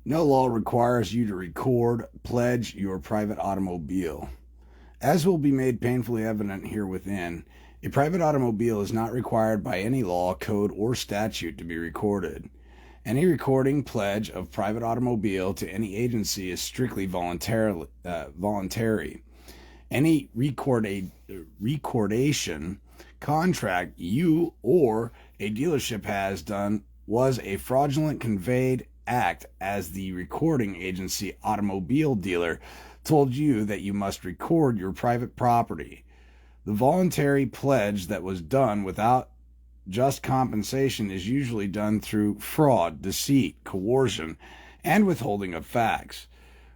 No law requires you to record, pledge your private automobile. As will be made painfully evident here within, a private automobile is not required by any law, code, or statute to be recorded. Any recording, pledge of private automobile to any agency is strictly voluntary. Any recordation contract you or a dealership has done was a fraudulent conveyed act, as the recording agency automobile dealer told you that you must record your private property. The voluntary pledge that was done without just compensation is usually done through fraud, deceit, coercion, and withholding of facts,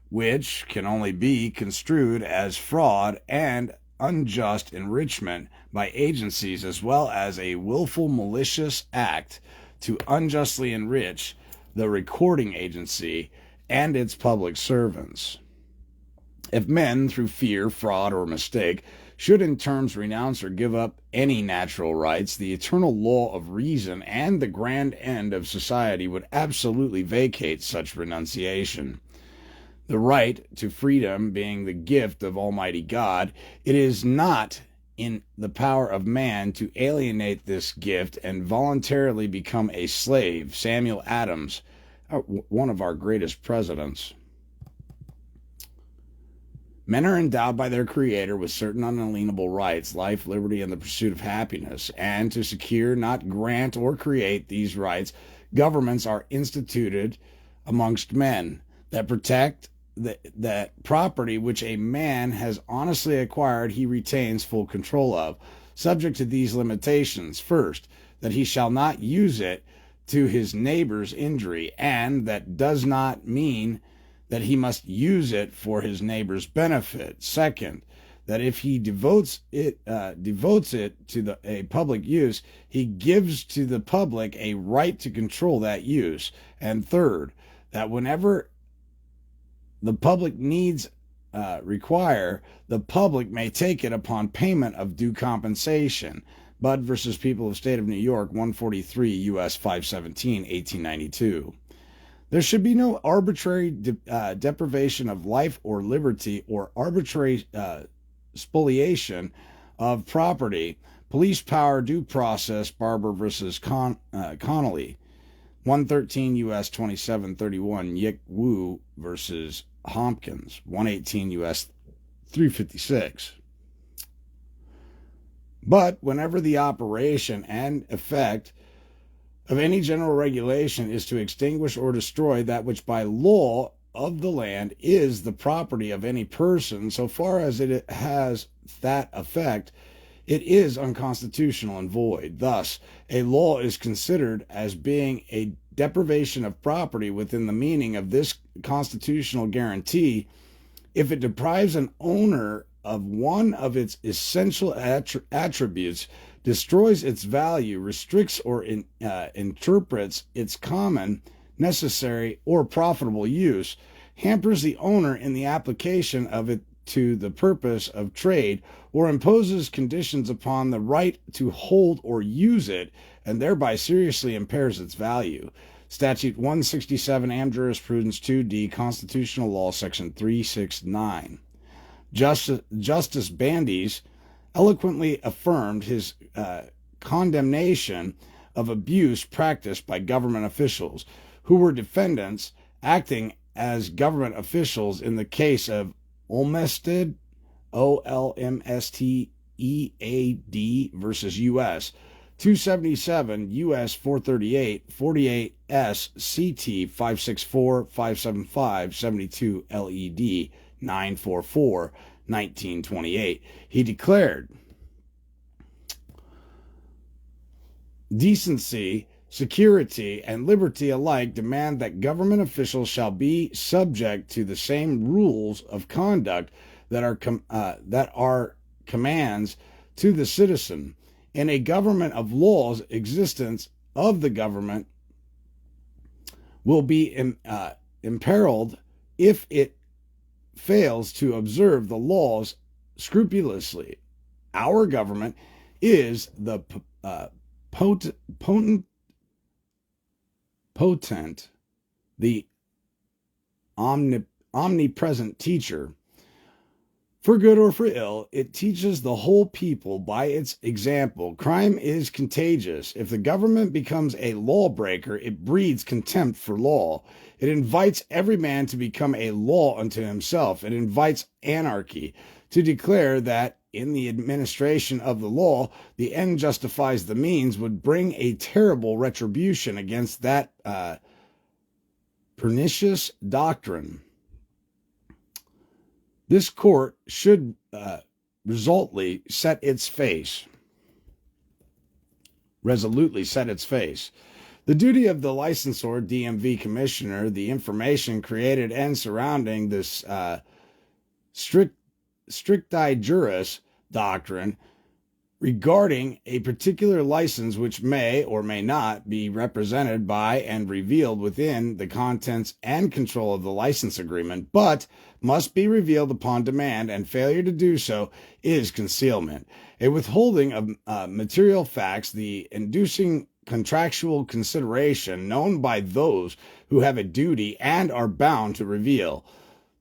which can only be construed as fraud and unjust enrichment by agencies, as well as a willful malicious act to unjustly enrich the recording agency and its public servants. If men, through fear, fraud, or mistake, should in terms renounce or give up any natural rights, the eternal law of reason and the grand end of society would absolutely vacate such renunciation. The right to freedom being the gift of Almighty God, it is not in the power of man to alienate this gift and voluntarily become a slave. Samuel Adams, one of our greatest presidents. Men are endowed by their Creator with certain unalienable rights, life, liberty, and the pursuit of happiness. And to secure, not grant or create these rights, governments are instituted amongst men that protect that property which a man has honestly acquired he retains full control of, subject to these limitations. First, that he shall not use it to his neighbor's injury, and that does not mean that he must use it for his neighbor's benefit. Second, that if he devotes it to a public use, he gives to the public a right to control that use. And third, that whenever the public needs require, the public may take it upon payment of due compensation. Budd versus People of State of New York, 143 U.S. 517, 1892. There should be no arbitrary deprivation of life or liberty or arbitrary spoliation of property. Police power due process, Barber versus Connolly, 113 U.S. 2731, Yik Wu versus Hopkins, 118 U.S. 356. But whenever the operation and effect of any general regulation is to extinguish or destroy that which by law of the land is the property of any person, so far as it has that effect, it is unconstitutional and void. Thus, a law is considered as being a deprivation of property within the meaning of this constitutional guarantee if it deprives an owner of one of its essential attributes, destroys its value, restricts or interprets its common, necessary, or profitable use, hampers the owner in the application of it to the purpose of trade, or imposes conditions upon the right to hold or use it, and thereby seriously impairs its value. Statute 167, Am. Jurisprudence 2D, Constitutional Law, Section 369. Justice Bandes eloquently affirmed his condemnation of abuse practiced by government officials who were defendants acting as government officials in the case of Olmsted, Olmstead versus U.S. 277 U.S. 438, 48 S. CT 564, 575, 72 LED 944, 1928. He declared, decency, security, and liberty alike demand that government officials shall be subject to the same rules of conduct that are commands to the citizen. In a government of laws, existence of the government will be imperiled if it fails to observe the laws scrupulously. Our government is the potent, the omnipresent teacher. For good or for ill, it teaches the whole people by its example. Crime is contagious. If the government becomes a lawbreaker, it breeds contempt for law. It invites every man to become a law unto himself. It invites anarchy, to declare that in the administration of the law, the end justifies the means, would bring a terrible retribution against that pernicious doctrine. This court should resolutely set its face. The duty of the licensor, DMV commissioner, the information created and surrounding this stricti juris doctrine regarding a particular license which may or may not be represented by and revealed within the contents and control of the license agreement, but must be revealed upon demand, and failure to do so is concealment. A withholding of material facts, the inducing contractual consideration known by those who have a duty and are bound to reveal.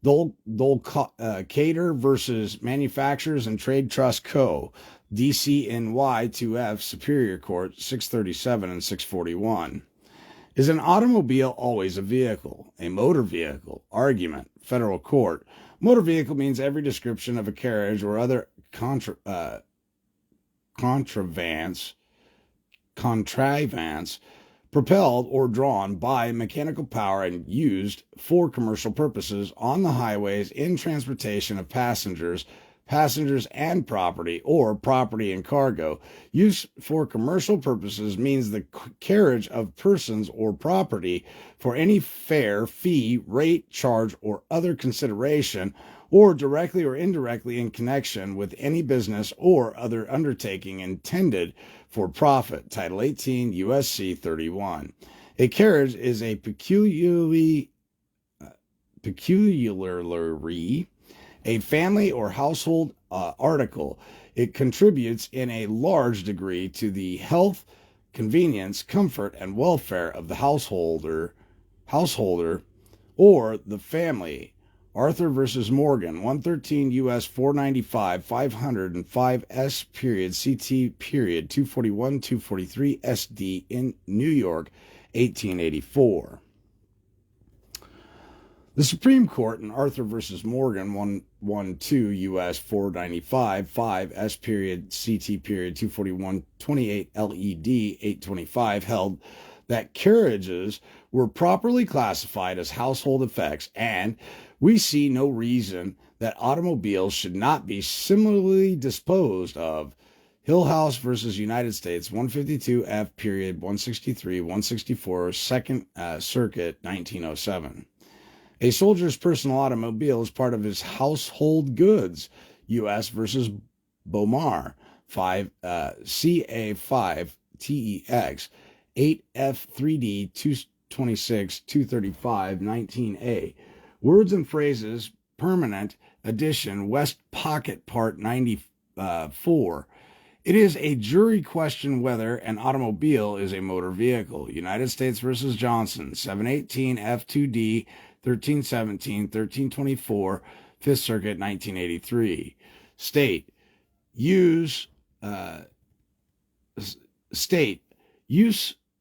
Cater versus Manufacturers and Trade Trust Co., DCNY 2F, Superior Court, 637 and 641. Is an automobile always a vehicle? A motor vehicle? Argument. Federal Court. Motor vehicle means every description of a carriage or other contrivance propelled or drawn by mechanical power and used for commercial purposes on the highways in transportation of passengers and property, or property and cargo. Use for commercial purposes means the carriage of persons or property for any fare, fee, rate, charge, or other consideration, or directly or indirectly in connection with any business or other undertaking intended for profit. Title 18 U.S.C. 31. A carriage is a peculiarly a family or household article. It contributes in a large degree to the health, convenience, comfort, and welfare of the householder or the family. Arthur versus Morgan, 113 U.S. 495, 505 S. CT 241, 243 SD in New York, 1884. The Supreme Court in Arthur versus Morgan, 112 U.S. 495, 5 S. CT 241, 28 LED 825 held that carriages were properly classified as household effects, and we see no reason that automobiles should not be similarly disposed of. Hillhouse versus United States, 152 F. 163, 164, Second Circuit, 1907. A soldier's personal automobile is part of his household goods. U.S. versus Bomar, 5 CA5 TEX, 8F3D 226 235 19A. Words and phrases, permanent edition, West Pocket Part 94. It is a jury question whether an automobile is a motor vehicle. United States versus Johnson, 718 F2D 1317, 1324, 5th Circuit, 1983. State, use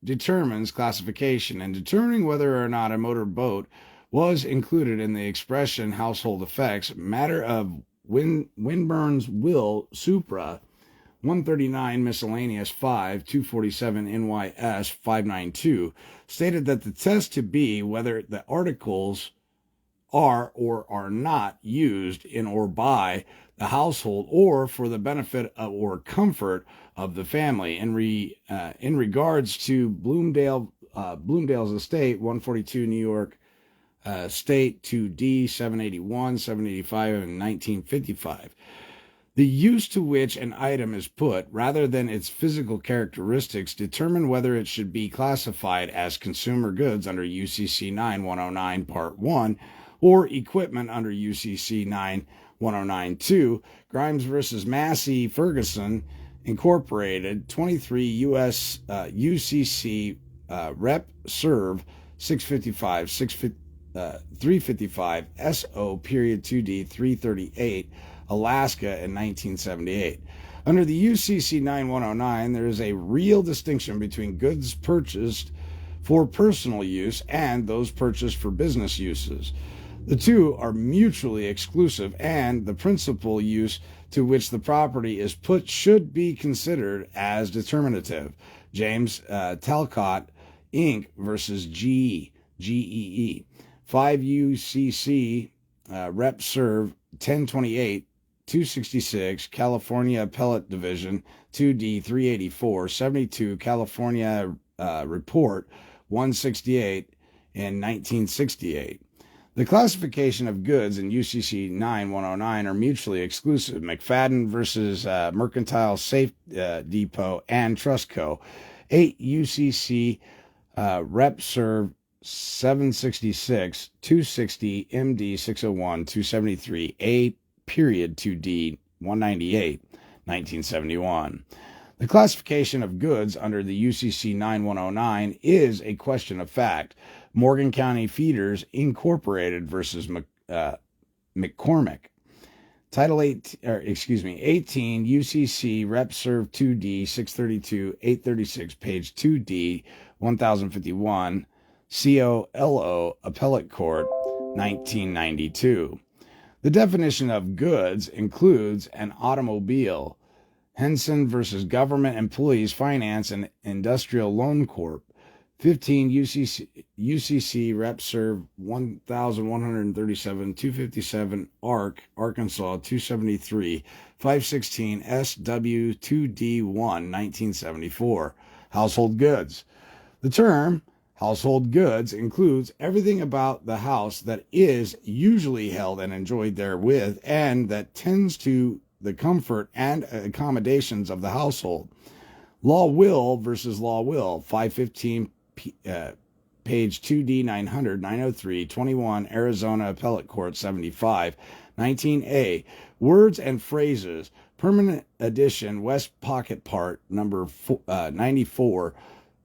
determines classification, and determining whether or not a motor boat was included in the expression household effects, matter of Winburn's will, Supra, 139 Miscellaneous 5, 247 NYS 592, stated that the test to be whether the articles are or are not used in or by the household or for the benefit of, or comfort of the family. In regards to Bloomdale's estate, 142 New York State 2D 781, 785, and 1955. The use to which an item is put, rather than its physical characteristics, determine whether it should be classified as consumer goods under UCC 9109 Part 1 or equipment under UCC 9109-2. Grimes versus Massey Ferguson Incorporated, 23 U.S. UCC Rep. Serv. 655, 355 SO period 2D 338, Alaska in 1978. Under the UCC 9109, there is a real distinction between goods purchased for personal use and those purchased for business uses. The two are mutually exclusive, and the principal use to which the property is put should be considered as determinative. James Talcott, Inc. versus GEE. 5 UCC Rep. Serv. 1028, 266, California Appellate Division, 2D 384, 72, California Report 168 in 1968. The classification of goods in UCC 9109 are mutually exclusive. McFadden versus Mercantile Safe Depot and Trust Co. 8 UCC Rep. Serv. 766, 260, MD 601, 273, A period 2D 198, 1971. The classification of goods under the UCC 9109 is a question of fact. Morgan County Feeders Incorporated versus McCormick. Title 18 UCC Rep. Serv. 2D 632, 836, page 2D 1051. COLO Appellate Court, 1992. The definition of goods includes an automobile. Henson versus Government Employees Finance and Industrial Loan Corp. 15 UCC Rep. Serv. 1137, 257 ARC, Arkansas 273, 516 SW 2D1, 1974. Household goods. The term household goods includes everything about the house that is usually held and enjoyed therewith, and that tends to the comfort and accommodations of the household. Law will versus law will, 515 page 2D 900, 903, 21 Arizona Appellate Court 75, 19A. Words and phrases, permanent edition, West Pocket Part, number 94,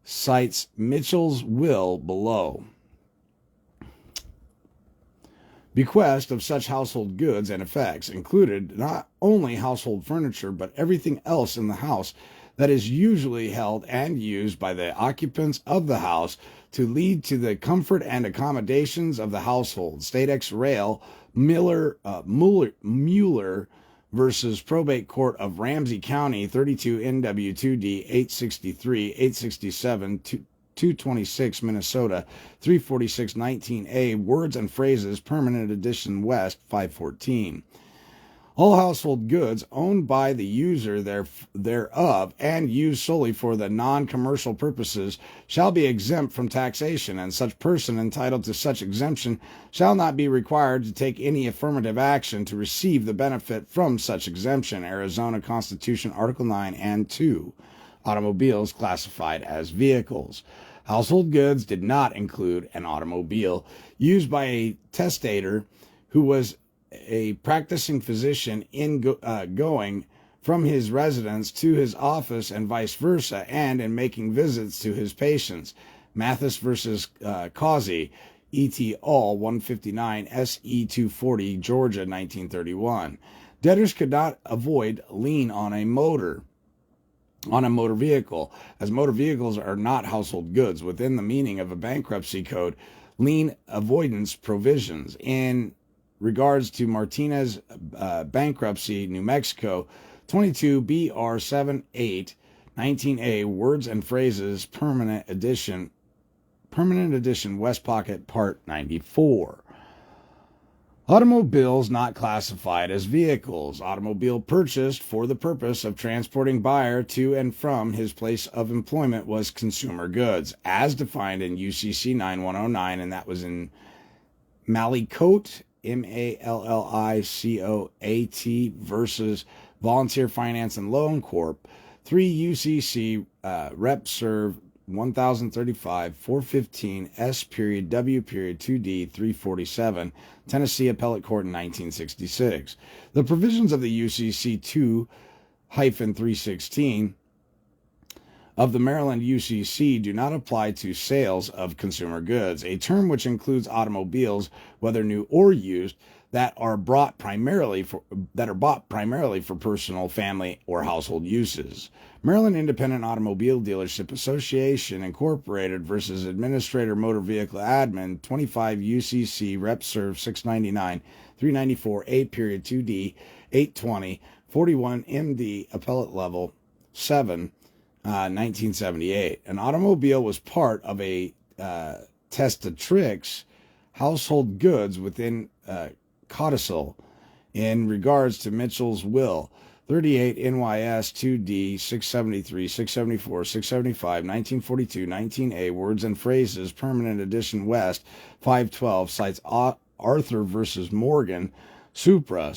cites Mitchell's will below. Bequest of such household goods and effects included not only household furniture, but everything else in the house that is usually held and used by the occupants of the house to lead to the comfort and accommodations of the household. State ex rel. Mueller versus Probate Court of Ramsey County, 32 NW 2D 863, 867, 226 Minnesota, 346 19A. Words and phrases, permanent edition West, 514. All household goods owned by the user thereof and used solely for the non-commercial purposes shall be exempt from taxation, and such person entitled to such exemption shall not be required to take any affirmative action to receive the benefit from such exemption. Arizona Constitution, Article 9 and 2. Automobiles classified as vehicles. Household goods did not include an automobile used by a testator who was a practicing physician in going from his residence to his office and vice versa, and in making visits to his patients. Mathis versus Causey, et al. 159 SE 240, Georgia, 1931. Debtors could not avoid lien on a motor vehicle, as motor vehicles are not household goods within the meaning of a bankruptcy code lien avoidance provisions. In regards to Martinez bankruptcy, New Mexico, 22 BR 78, 19A, words and phrases, permanent edition, West Pocket, Part 94. Automobiles not classified as vehicles. Automobile purchased for the purpose of transporting buyer to and from his place of employment was consumer goods, as defined in UCC 9109, and that was in Mallicoat, Mallicoat versus Volunteer Finance and Loan Corp. 3 UCC Rep. Serv. 1035, 415 S period W period 2D 347, Tennessee Appellate Court in 1966. The provisions of the UCC 2-316 of the Maryland UCC do not apply to sales of consumer goods, a term which includes automobiles, whether new or used, that are bought primarily for personal, family, or household uses. Maryland Independent Automobile Dealership Association Incorporated versus Administrator Motor Vehicle Admin 25 UCC Rep Serv 699 394 8.2D 820 41 MD Appellate Level 7 1978. An automobile was part of a testatrix household goods within codicil in regards to Mitchell's will. 38 NYS 2D 673, 674, 675, 1942, 19A, Words and Phrases, Permanent Edition West, 512, cites Arthur versus Morgan, Supra.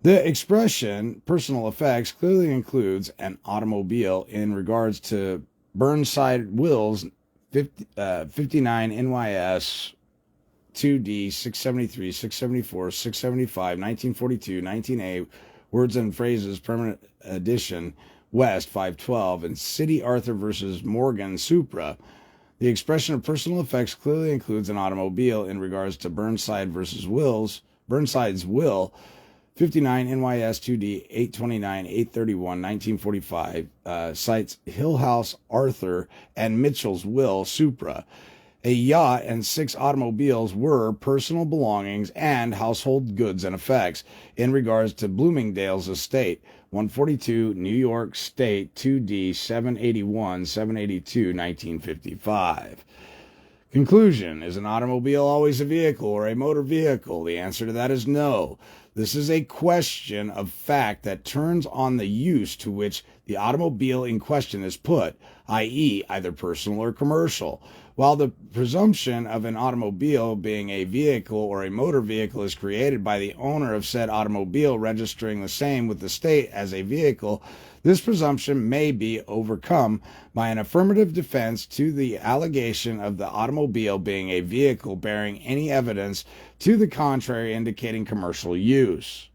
The expression personal effects clearly includes an automobile in regards to Burnside Wills 59 NYS 2D 673, 674, 675, 1942, 19A, Words and Phrases, Permanent Edition West 512, and City Arthur versus Morgan Supra. The expression of personal effects clearly includes an automobile in regards to Burnside's will 59 NYS 2D 829 831 1945 cites Hillhouse Arthur and Mitchell's will Supra. A yacht and 6 automobiles were personal belongings and household goods and effects in regards to Bloomingdale's estate, 142 New York State 2D 781 782 1955. Conclusion: is an automobile always a vehicle or a motor vehicle? The answer to that is no. This is a question of fact that turns on the use to which the automobile in question is put, i.e., either personal or commercial. While the presumption of an automobile being a vehicle or a motor vehicle is created by the owner of said automobile registering the same with the state as a vehicle, this presumption may be overcome by an affirmative defense to the allegation of the automobile being a vehicle bearing any evidence to the contrary indicating commercial use.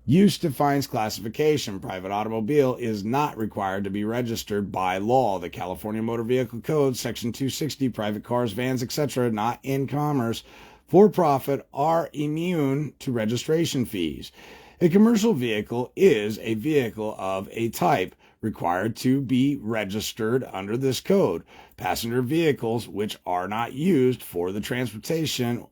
Use defines classification. Private automobile is not required to be registered by law. The California Motor Vehicle Code, Section 260, private cars, vans, etc., not in commerce, for profit, are immune to registration fees. A commercial vehicle is a vehicle of a type required to be registered under this code. Passenger vehicles, which are not used for the transportation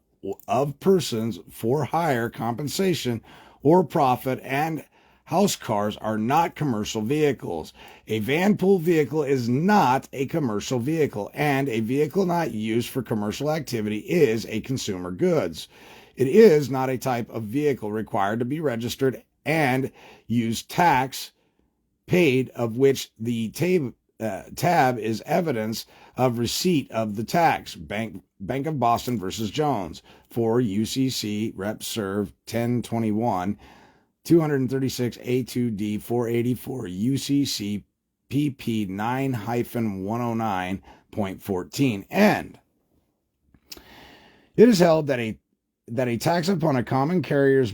of persons for hire, compensation, or profit, and house cars are not commercial vehicles. A van pool vehicle is not a commercial vehicle, and a vehicle not used for commercial activity is a consumer goods. It is not a type of vehicle required to be registered and use tax paid, of which the tab is evidence of receipt of the tax. Bank of Boston versus Jones, 4 UCC Rep Serv 1021 236 A2D 484 UCC PP 9-109.14. And it is held that a tax upon a common carriers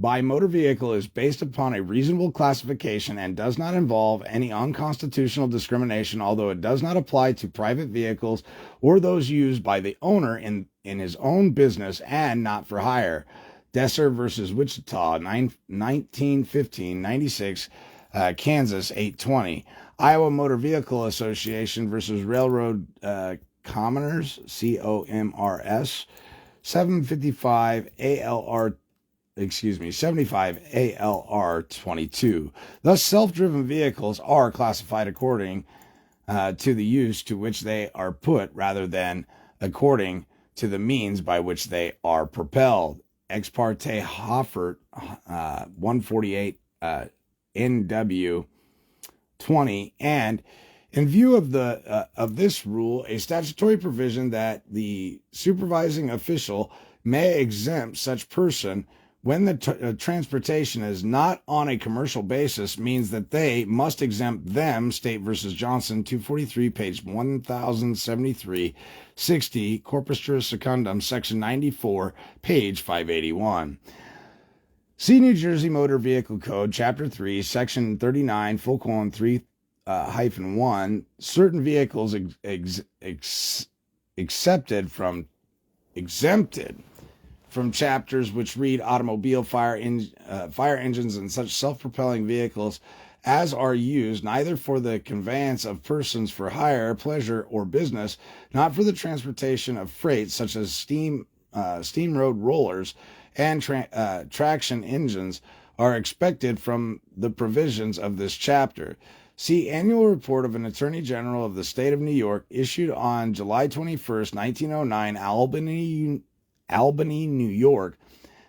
by motor vehicle is based upon a reasonable classification and does not involve any unconstitutional discrimination, although it does not apply to private vehicles or those used by the owner in his own business and not for hire. Desser versus Wichita, 1915, 96, Kansas, 820. Iowa Motor Vehicle Association versus Railroad Commoners, COMRS, 755 75 ALR 22. Thus, self-driven vehicles are classified according to the use to which they are put rather than according to the means by which they are propelled. Ex parte Hoffert 148 NW 20. And in view of this rule, a statutory provision that the supervising official may exempt such person when the transportation is not on a commercial basis means that they must exempt them. State versus Johnson, 243, page 1073, 60, Corpus Juris Secundum, section 94, page 581. See New Jersey Motor Vehicle Code, Chapter 3, Section 39, 3, hyphen 1, certain vehicles exempted from chapters which read automobile, fire engines, and such self-propelling vehicles as are used neither for the conveyance of persons for hire, pleasure, or business, not for the transportation of freight such as steam road rollers and traction engines, are expected from the provisions of this chapter. See Annual Report of an Attorney General of the State of New York, issued on July 21st, 1909, Albany, New York,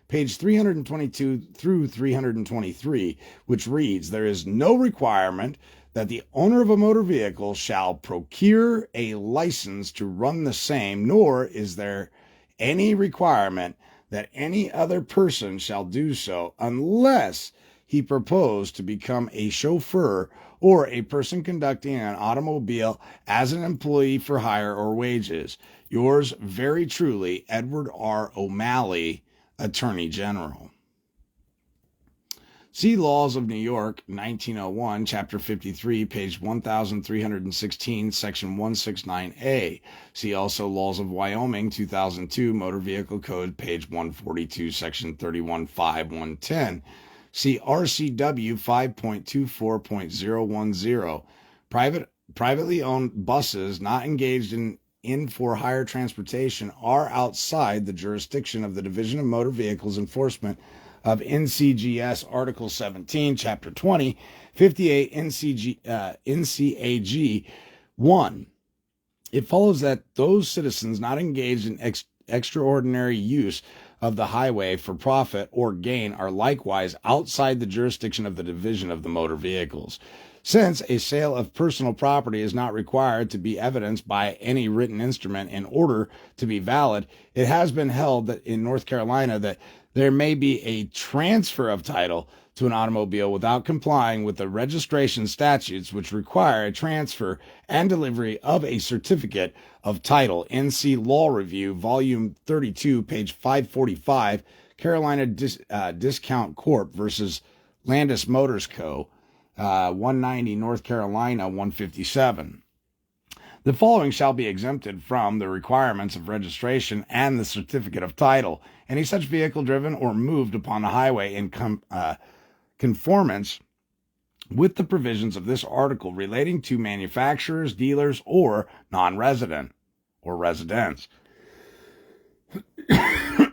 page 322 through 323, which reads, "There is no requirement that the owner of a motor vehicle shall procure a license to run the same, nor is there any requirement that any other person shall do so unless he propose to become a chauffeur or a person conducting an automobile as an employee for hire or wages. Yours very truly, Edward R. O'Malley, Attorney General." See Laws of New York, 1901, Chapter 53, page 1316, Section 169A. See also Laws of Wyoming, 2002, Motor Vehicle Code, page 142, Section 315, See RCW 5.24.010. Privately owned buses not engaged in for hire transportation are outside the jurisdiction of the Division of Motor Vehicles Enforcement of Ncgs, Article 17, Chapter 20, 58 NCAG 1. It follows that those citizens not engaged in extraordinary use of the highway for profit or gain are likewise outside the jurisdiction of the Division of the Motor Vehicles. Since a sale of personal property is not required to be evidenced by any written instrument in order to be valid, it has been held that in North Carolina that there may be a transfer of title to an automobile without complying with the registration statutes which require a transfer and delivery of a certificate of title. NC Law Review, Volume 32, page 545, Carolina Discount Corp. Versus Landis Motors Co., 190 North Carolina 157. The following shall be exempted from the requirements of registration and the certificate of title. Any such vehicle driven or moved upon the highway in conformance with the provisions of this article relating to manufacturers, dealers, or non-resident or residents.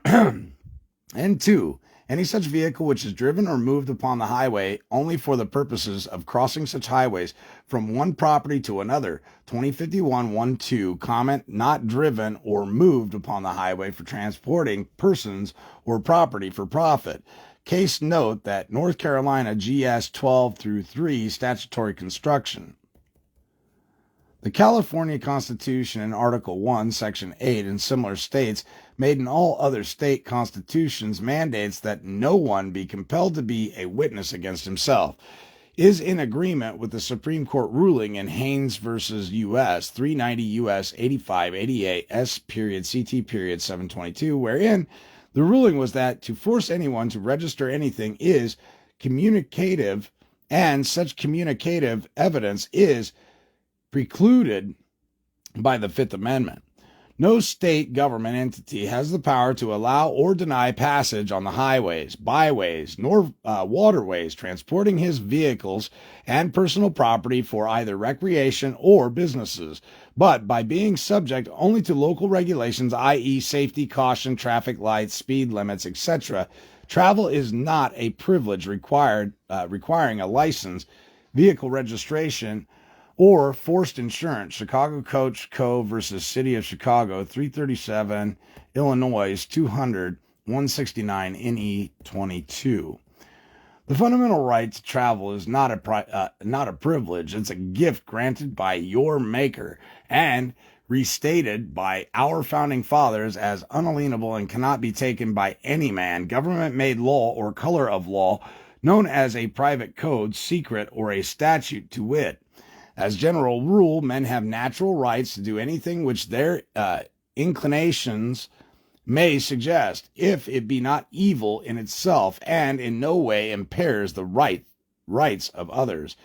And 2. Any such vehicle which is driven or moved upon the highway only for the purposes of crossing such highways from one property to another. 2051-12, comment, not driven or moved upon the highway for transporting persons or property for profit. Case note that North Carolina GS 12-3 statutory construction. The California Constitution in Article 1, Section 8, and similar states, made in all other state constitutions, mandates that no one be compelled to be a witness against himself, is in agreement with the Supreme Court ruling in Haynes v. U.S. 390 U.S. 8588 S.CT. 722, wherein the ruling was that to force anyone to register anything is communicative, and such communicative evidence is precluded by the Fifth Amendment. No state government entity has the power to allow or deny passage on the highways, byways, nor waterways transporting his vehicles and personal property for either recreation or businesses, but by being subject only to local regulations, i.e. safety, caution, traffic lights, speed limits, etc. Travel is not a privilege requiring a license, vehicle registration, or forced insurance. Chicago Coach Co. versus City of Chicago, 337, Illinois, 200, 169 NE 22. The fundamental right to travel is not a privilege. It's a gift granted by your maker and restated by our founding fathers as unalienable and cannot be taken by any man, government-made law or color of law, known as a private code, secret, or a statute, to wit. As general rule, men have natural rights to do anything which their inclinations may suggest, if it be not evil in itself and in no way impairs the rights of others.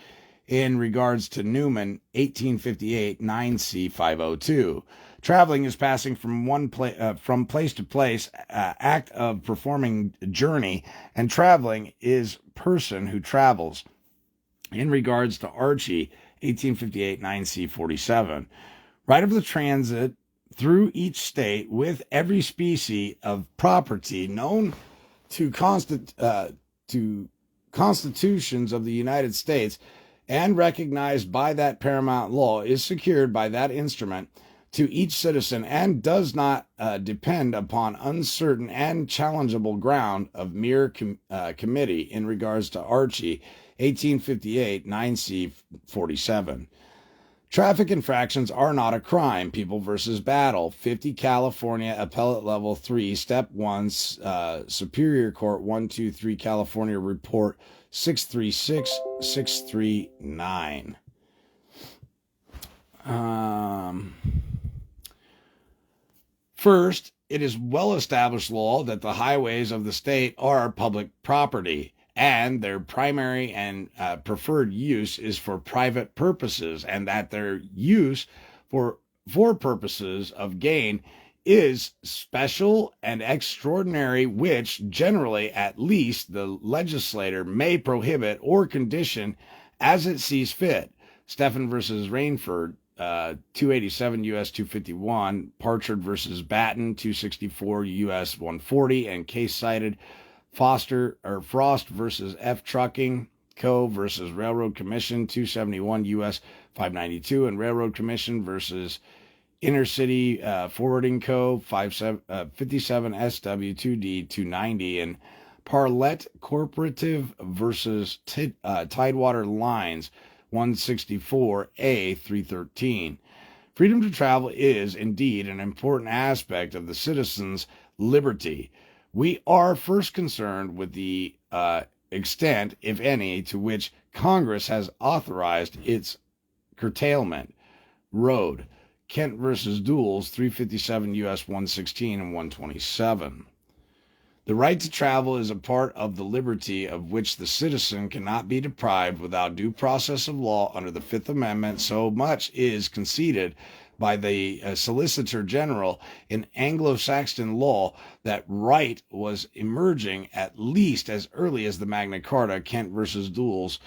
In regards to Newman, 1858, 9C 502. Traveling is passing from from place to place, act of performing journey, and traveling is person who travels. In regards to Archie, 1858, 9C 47. Right of the transit through each state with every species of property known to constitutions of the United States and recognized by that paramount law is secured by that instrument to each citizen and does not depend upon uncertain and challengeable ground of mere committee. In regards to Archie, 1858, 9C 47. Traffic infractions are not a crime. People versus Battle, 50 California, Appellate Level 3, Step 1, Superior Court 123, California Report 636639. First, it is well-established law that the highways of the state are public property, and their primary and preferred use is for private purposes, and that their use for purposes of gain is special and extraordinary, which generally, at least, the legislator may prohibit or condition as it sees fit. Stephan versus Rainford, 287 U.S. 251, Parchard versus Batten, 264 U.S. 140, and case cited Frost versus F. Trucking Co. versus Railroad Commission, 271 U.S. 592, and Railroad Commission versus Intercity Forwarding Co. 57 SW 2D 290, and Parlett Corporative versus Tidewater Lines, 164A 313. Freedom to travel is indeed an important aspect of the citizen's liberty. We are first concerned with the extent, if any, to which Congress has authorized its curtailment. Road, Kent versus Duels, 357 U.S. 116 and 127. The right to travel is a part of the liberty of which the citizen cannot be deprived without due process of law under the Fifth Amendment. So much is conceded by the Solicitor General in Anglo-Saxon law that right was emerging at least as early as the Magna Carta, Kent versus Duels,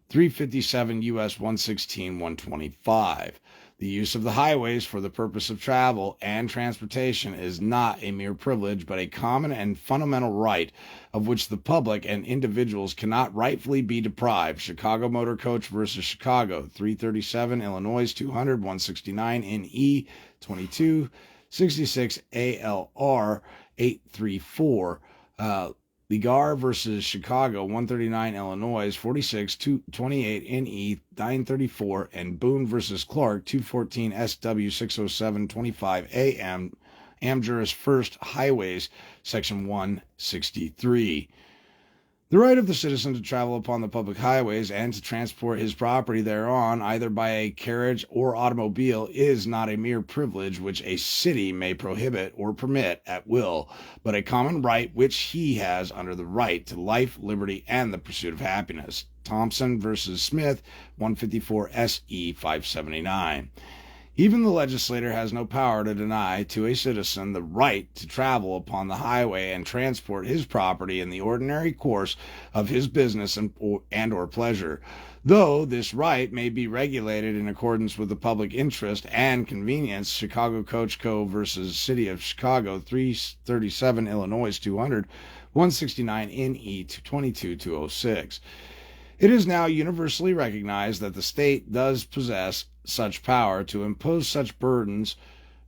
357 U.S. 116, 125. The use of the highways for the purpose of travel and transportation is not a mere privilege, but a common and fundamental right of which the public and individuals cannot rightfully be deprived. Chicago Motor Coach versus Chicago, 337 Illinois 200 169 NE 2266 ALR 834. Ligar versus Chicago, 139 Illinois, 46 228 NE 934, and Boone versus Clark, 214 SW 607 25 AM, Amjuris First Highways, Section 163. The right of the citizen to travel upon the public highways and to transport his property thereon, either by a carriage or automobile, is not a mere privilege which a city may prohibit or permit at will, but a common right which he has under the right to life, liberty, and the pursuit of happiness. Thompson versus Smith, 154 SE 579. Even the legislator has no power to deny to a citizen the right to travel upon the highway and transport his property in the ordinary course of his business and or pleasure, though this right may be regulated in accordance with the public interest and convenience. Chicago Coach Co. versus City of Chicago, 337 Illinois 200, 169 NE 22206. It is now universally recognized that the state does possess such power to impose such burdens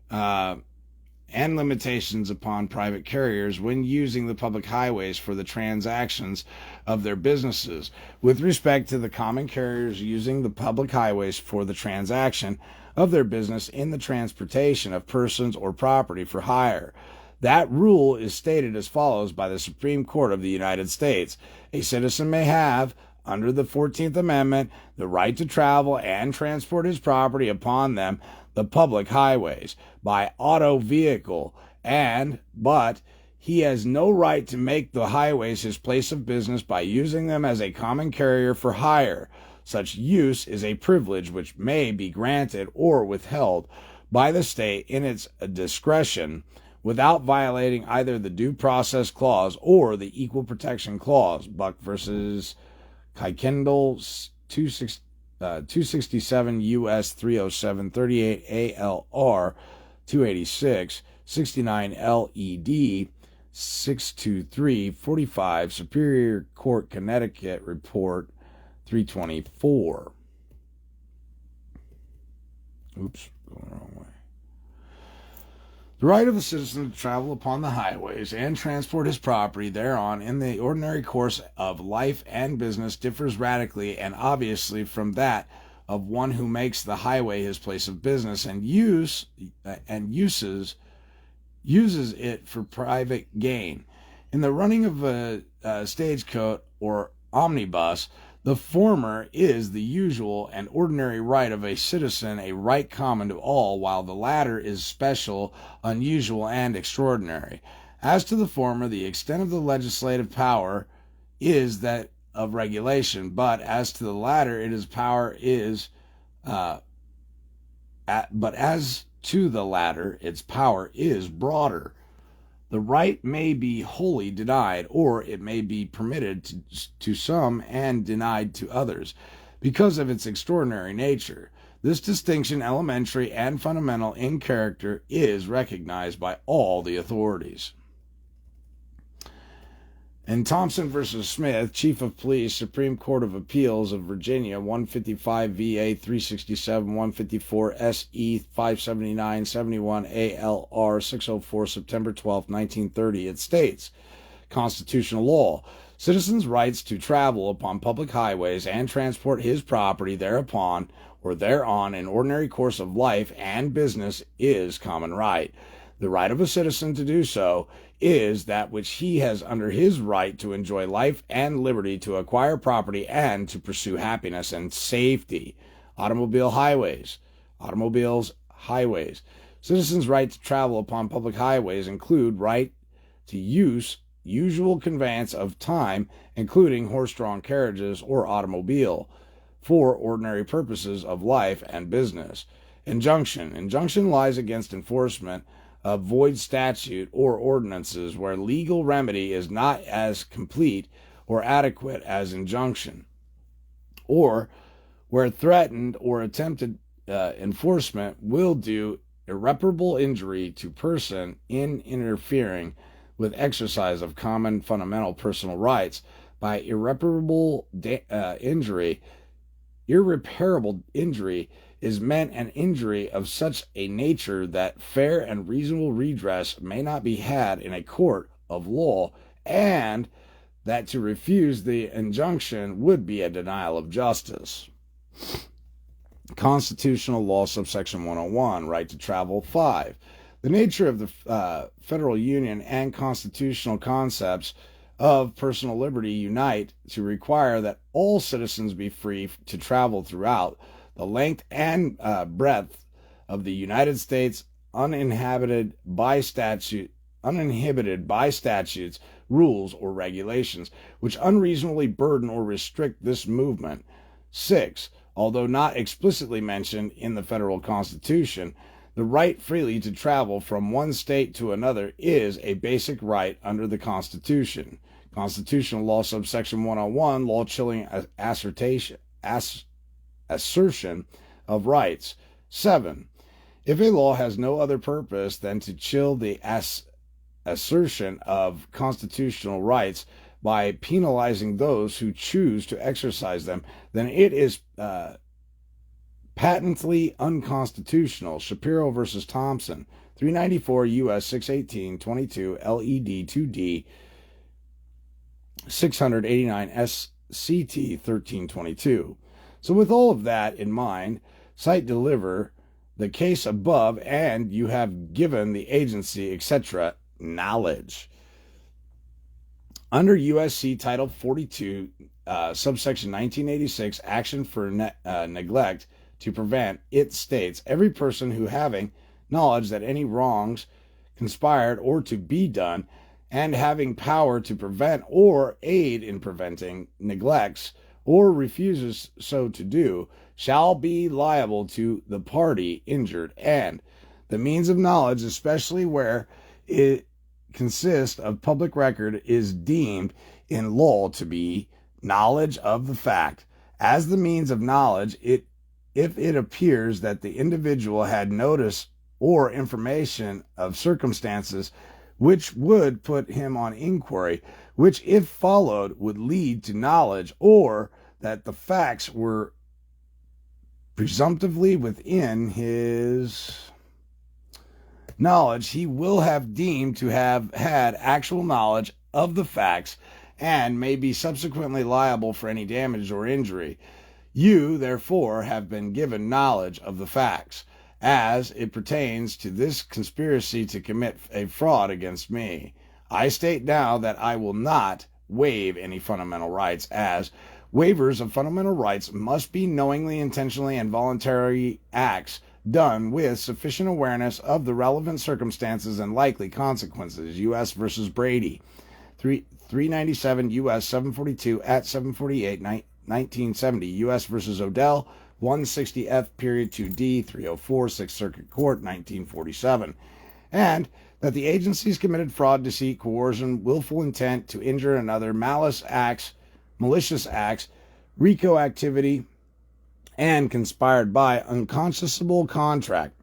and limitations upon private carriers when using the public highways for the transactions of their businesses. With respect to the common carriers using the public highways for the transaction of their business in the transportation of persons or property for hire, that rule is stated as follows by the Supreme Court of the United States. A citizen may have, under the 14th Amendment, the right to travel and transport his property upon them, the public highways, by auto vehicle, but he has no right to make the highways his place of business by using them as a common carrier for hire. Such use is a privilege which may be granted or withheld by the state in its discretion without violating either the Due Process Clause or the Equal Protection Clause. Buck versus Kuykendall, 267 U.S. 307, 38 ALR 286, 69 LED 623, 45, Superior Court, Connecticut, Report 324. Oops, going the wrong way. The right of a citizen to travel upon the highways and transport his property thereon in the ordinary course of life and business differs radically and obviously from that of one who makes the highway his place of business and uses it for private gain. In the running of a stagecoach or omnibus, the former is the usual and ordinary right of a citizen, a right common to all, while the latter is special, unusual, and extraordinary. As to the former, the extent of the legislative power is that of regulation, but as to the latter, its power is broader. The right may be wholly denied, or it may be permitted to some and denied to others, because of its extraordinary nature. This distinction, elementary and fundamental in character, is recognized by all the authorities. In Thompson v. Smith, Chief of Police, Supreme Court of Appeals of Virginia, 155 VA 367, 154 SE 579, 71 ALR 604, September 12, 1930, it states, Constitutional law. Citizens' rights to travel upon public highways and transport his property thereupon or thereon in ordinary course of life and business is common right. The right of a citizen to do so is that which he has under his right to enjoy life and liberty, to acquire property, and to pursue happiness and safety. Automobiles, highways. Citizens' right to travel upon public highways include right to usual conveyance of time, including horse-drawn carriages or automobile, for ordinary purposes of life and business. Injunction lies against enforcement of void statute or ordinances where legal remedy is not as complete or adequate as injunction, or where threatened or attempted enforcement will do irreparable injury to person in interfering with exercise of common fundamental personal rights. By irreparable injury is meant an injury of such a nature that fair and reasonable redress may not be had in a court of law, and that to refuse the injunction would be a denial of justice. Constitutional law, subsection 101, right to travel. 5. The nature of the federal union and constitutional concepts of personal liberty unite to require that all citizens be free to travel throughout the length and breadth of the United States, uninhibited by statutes, rules, or regulations which unreasonably burden or restrict this movement. 6. Although not explicitly mentioned in the federal Constitution, the right freely to travel from one state to another is a basic right under the Constitution. Constitutional law, subsection 101, law-chilling assertion of rights. 7. If a law has no other purpose than to chill the assertion of constitutional rights by penalizing those who choose to exercise them, then it is patently unconstitutional. Shapiro versus Thompson, 394 U.S. 618, 22 LED 2D 689 SCT 1322. So with all of that in mind, cite deliver the case above, and you have given the agency, etc., knowledge. Under USC Title 42, subsection 1986, action for neglect to prevent, it states, every person who having knowledge that any wrongs conspired, or to be done, and having power to prevent or aid in preventing, neglects, or refuses so to do, shall be liable to the party injured, and the means of knowledge, especially where it consists of public record, is deemed in law to be knowledge of the fact. As the means of knowledge, if it appears that the individual had notice or information of circumstances which would put him on inquiry, which if followed would lead to knowledge, or that the facts were presumptively within his knowledge, he will have deemed to have had actual knowledge of the facts, and may be subsequently liable for any damage or injury. You, therefore, have been given knowledge of the facts, as it pertains to this conspiracy to commit a fraud against me. I state now that I will not waive any fundamental rights, as waivers of fundamental rights must be knowingly, intentionally, and voluntary acts done with sufficient awareness of the relevant circumstances and likely consequences. U.S. v. Brady, 397 U.S. 742 at 748, 1970. U.S. v. Odell, 160 F. period 2D, 304, 6th Circuit Court, 1947. And that the agencies committed fraud, deceit, coercion, willful intent to injure another, malicious acts, RICO activity, and conspired by unconscionable contract,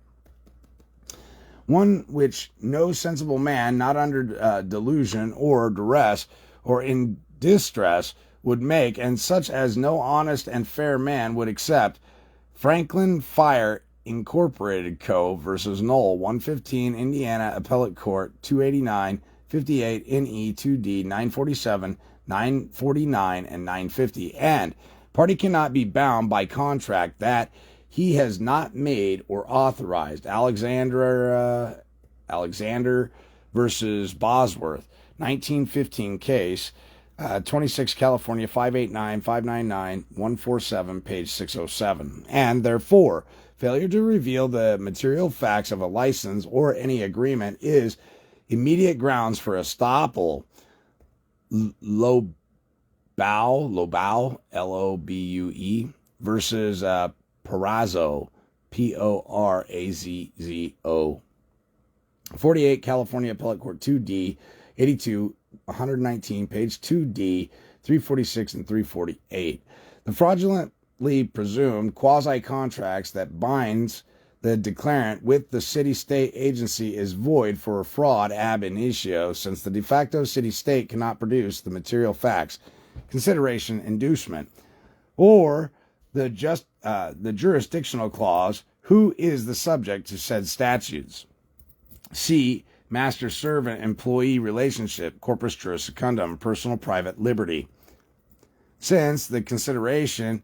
one which no sensible man, not under delusion or duress or in distress, would make, and such as no honest and fair man would accept. Franklin Fire Incorporated Co. versus Knoll, 115 Indiana Appellate Court, 289, 58 NE 2D, 947, 949, and 950. And party cannot be bound by contract that he has not made or authorized. Alexander versus Bosworth, 1915 case, 26 California, 589, 599, 147, page 607. And therefore, failure to reveal the material facts of a license or any agreement is immediate grounds for estoppel. Lobau, Lobue, versus Perazzo, Porazzo, 48 California Appellate Court 2D, 82, 119, page 2D, 346 and 348. The fraudulently presumed quasi-contracts that binds the declarant with the city-state agency is void for a fraud ab initio, since the de facto city-state cannot produce the material facts, consideration, inducement, or the jurisdictional clause, who is the subject to said statutes. C. Master-servant employee relationship, corpus juris secundum, personal private liberty. Since the consideration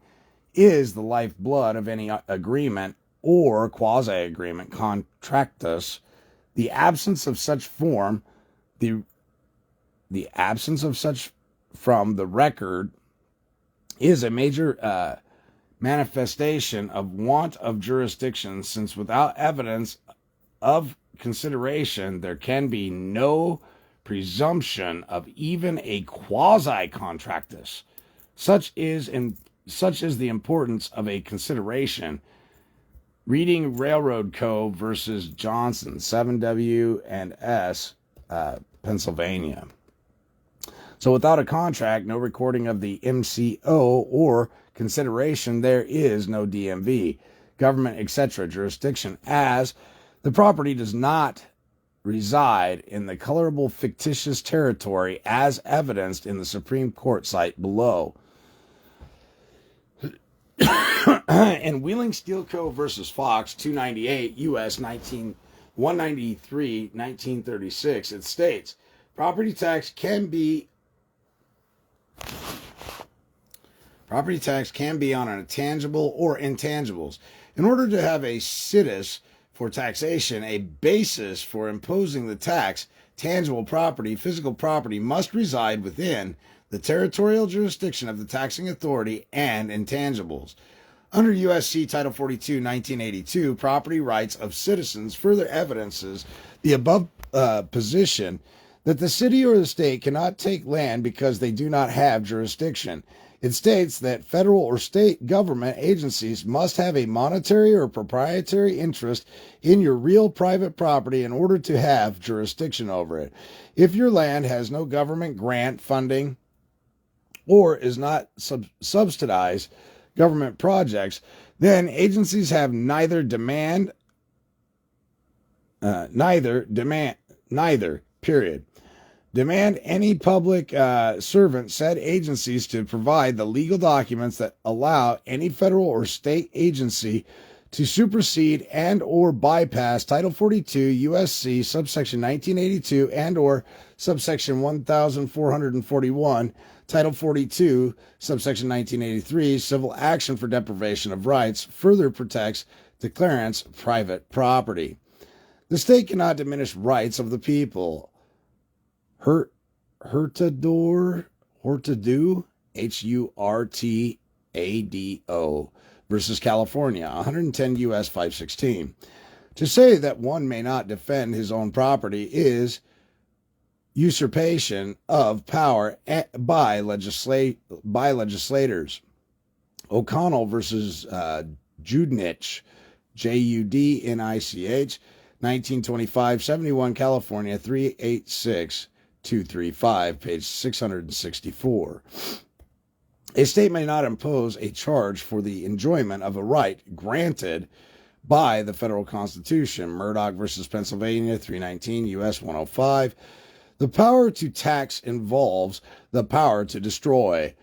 is the lifeblood of any agreement or quasi-agreement, contractus, the absence of such form, the absence of such from the record is a major manifestation of want of jurisdiction, since without evidence of consideration there can be no presumption of even a quasi-contractus. Such is the importance of a consideration. Reading Railroad Co. versus Johnson, 7W and S, Pennsylvania. So without a contract, no recording of the MCO or consideration, there is no DMV, government, etc. jurisdiction, as the property does not reside in the colorable fictitious territory as evidenced in the Supreme Court site below. And Wheeling Steel Co. versus Fox, 298 U.S. 193, 1936, it states, property tax can be on a tangible or intangibles. In order to have a situs for taxation, a basis for imposing the tax, tangible property, physical property, must reside within the territorial jurisdiction of the taxing authority, and intangibles. Under U.S.C. Title 42, 1982, property rights of citizens further evidences the above position that the city or the state cannot take land because they do not have jurisdiction. It states that federal or state government agencies must have a monetary or proprietary interest in your real private property in order to have jurisdiction over it. If your land has no government grant funding or is not subsidized government projects, then agencies have neither, period. Demand any public servant said agencies to provide the legal documents that allow any federal or state agency to supersede and or bypass Title 42 U.S.C. subsection 1982 and or subsection 1441 Title 42 subsection 1983 civil action for deprivation of rights further protects declarants' private property. The state cannot diminish rights of the people. Hurtado, Hurtado versus California, 110 U.S. 516. To say that one may not defend his own property is usurpation of power by legislators. O'Connell versus Judnich, Judnich, 1925, 71, California, 386235, page 664. A state may not impose a charge for the enjoyment of a right granted by the federal Constitution. Murdoch versus Pennsylvania, 319 U.S. 105. The power to tax involves the power to destroy.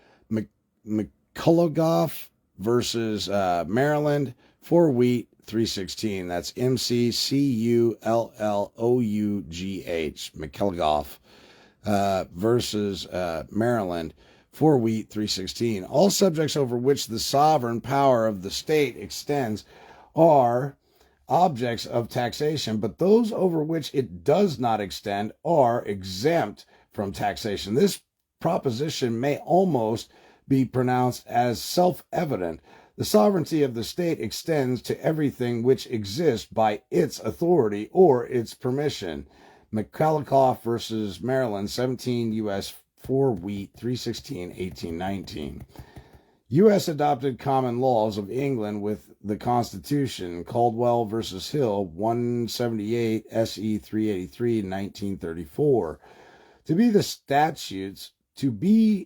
McCullough versus Maryland, for wheat, 316. That's McCullough, McCullough versus Maryland, for wheat, 316. All subjects over which the sovereign power of the state extends are objects of taxation, but those over which it does not extend are exempt from taxation. This proposition may almost be pronounced as self-evident. The sovereignty of the state extends to everything which exists by its authority or its permission. McCullough versus Maryland, 17 U.S. 4 wheat, 316, 1819. U.S. adopted common laws of England with the Constitution. Caldwell versus Hill, 178 SE 383, 1934. To be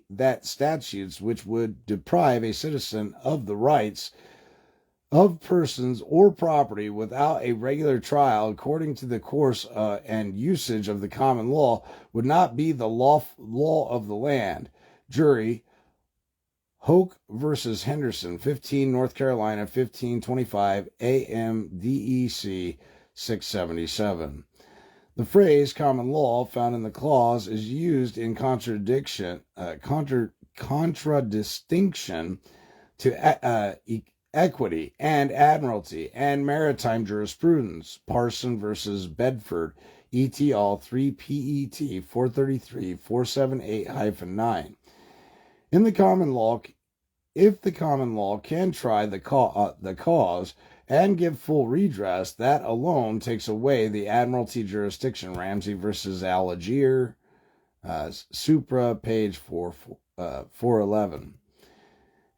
that statutes which would deprive a citizen of the rights of persons or property without a regular trial according to the course and usage of the common law would not be the law of the land. Jury, Hoke versus Henderson, 15 North Carolina, 1525 AMDEC 677. The phrase common law found in the clause is used in contradistinction to equity and admiralty and maritime jurisprudence. Parson versus Bedford, et al. 3 PET 433 478-9. In the common law, if the common law can try the cause and give full redress, that alone takes away the admiralty jurisdiction. Ramsey versus Algier, Supra, page 411.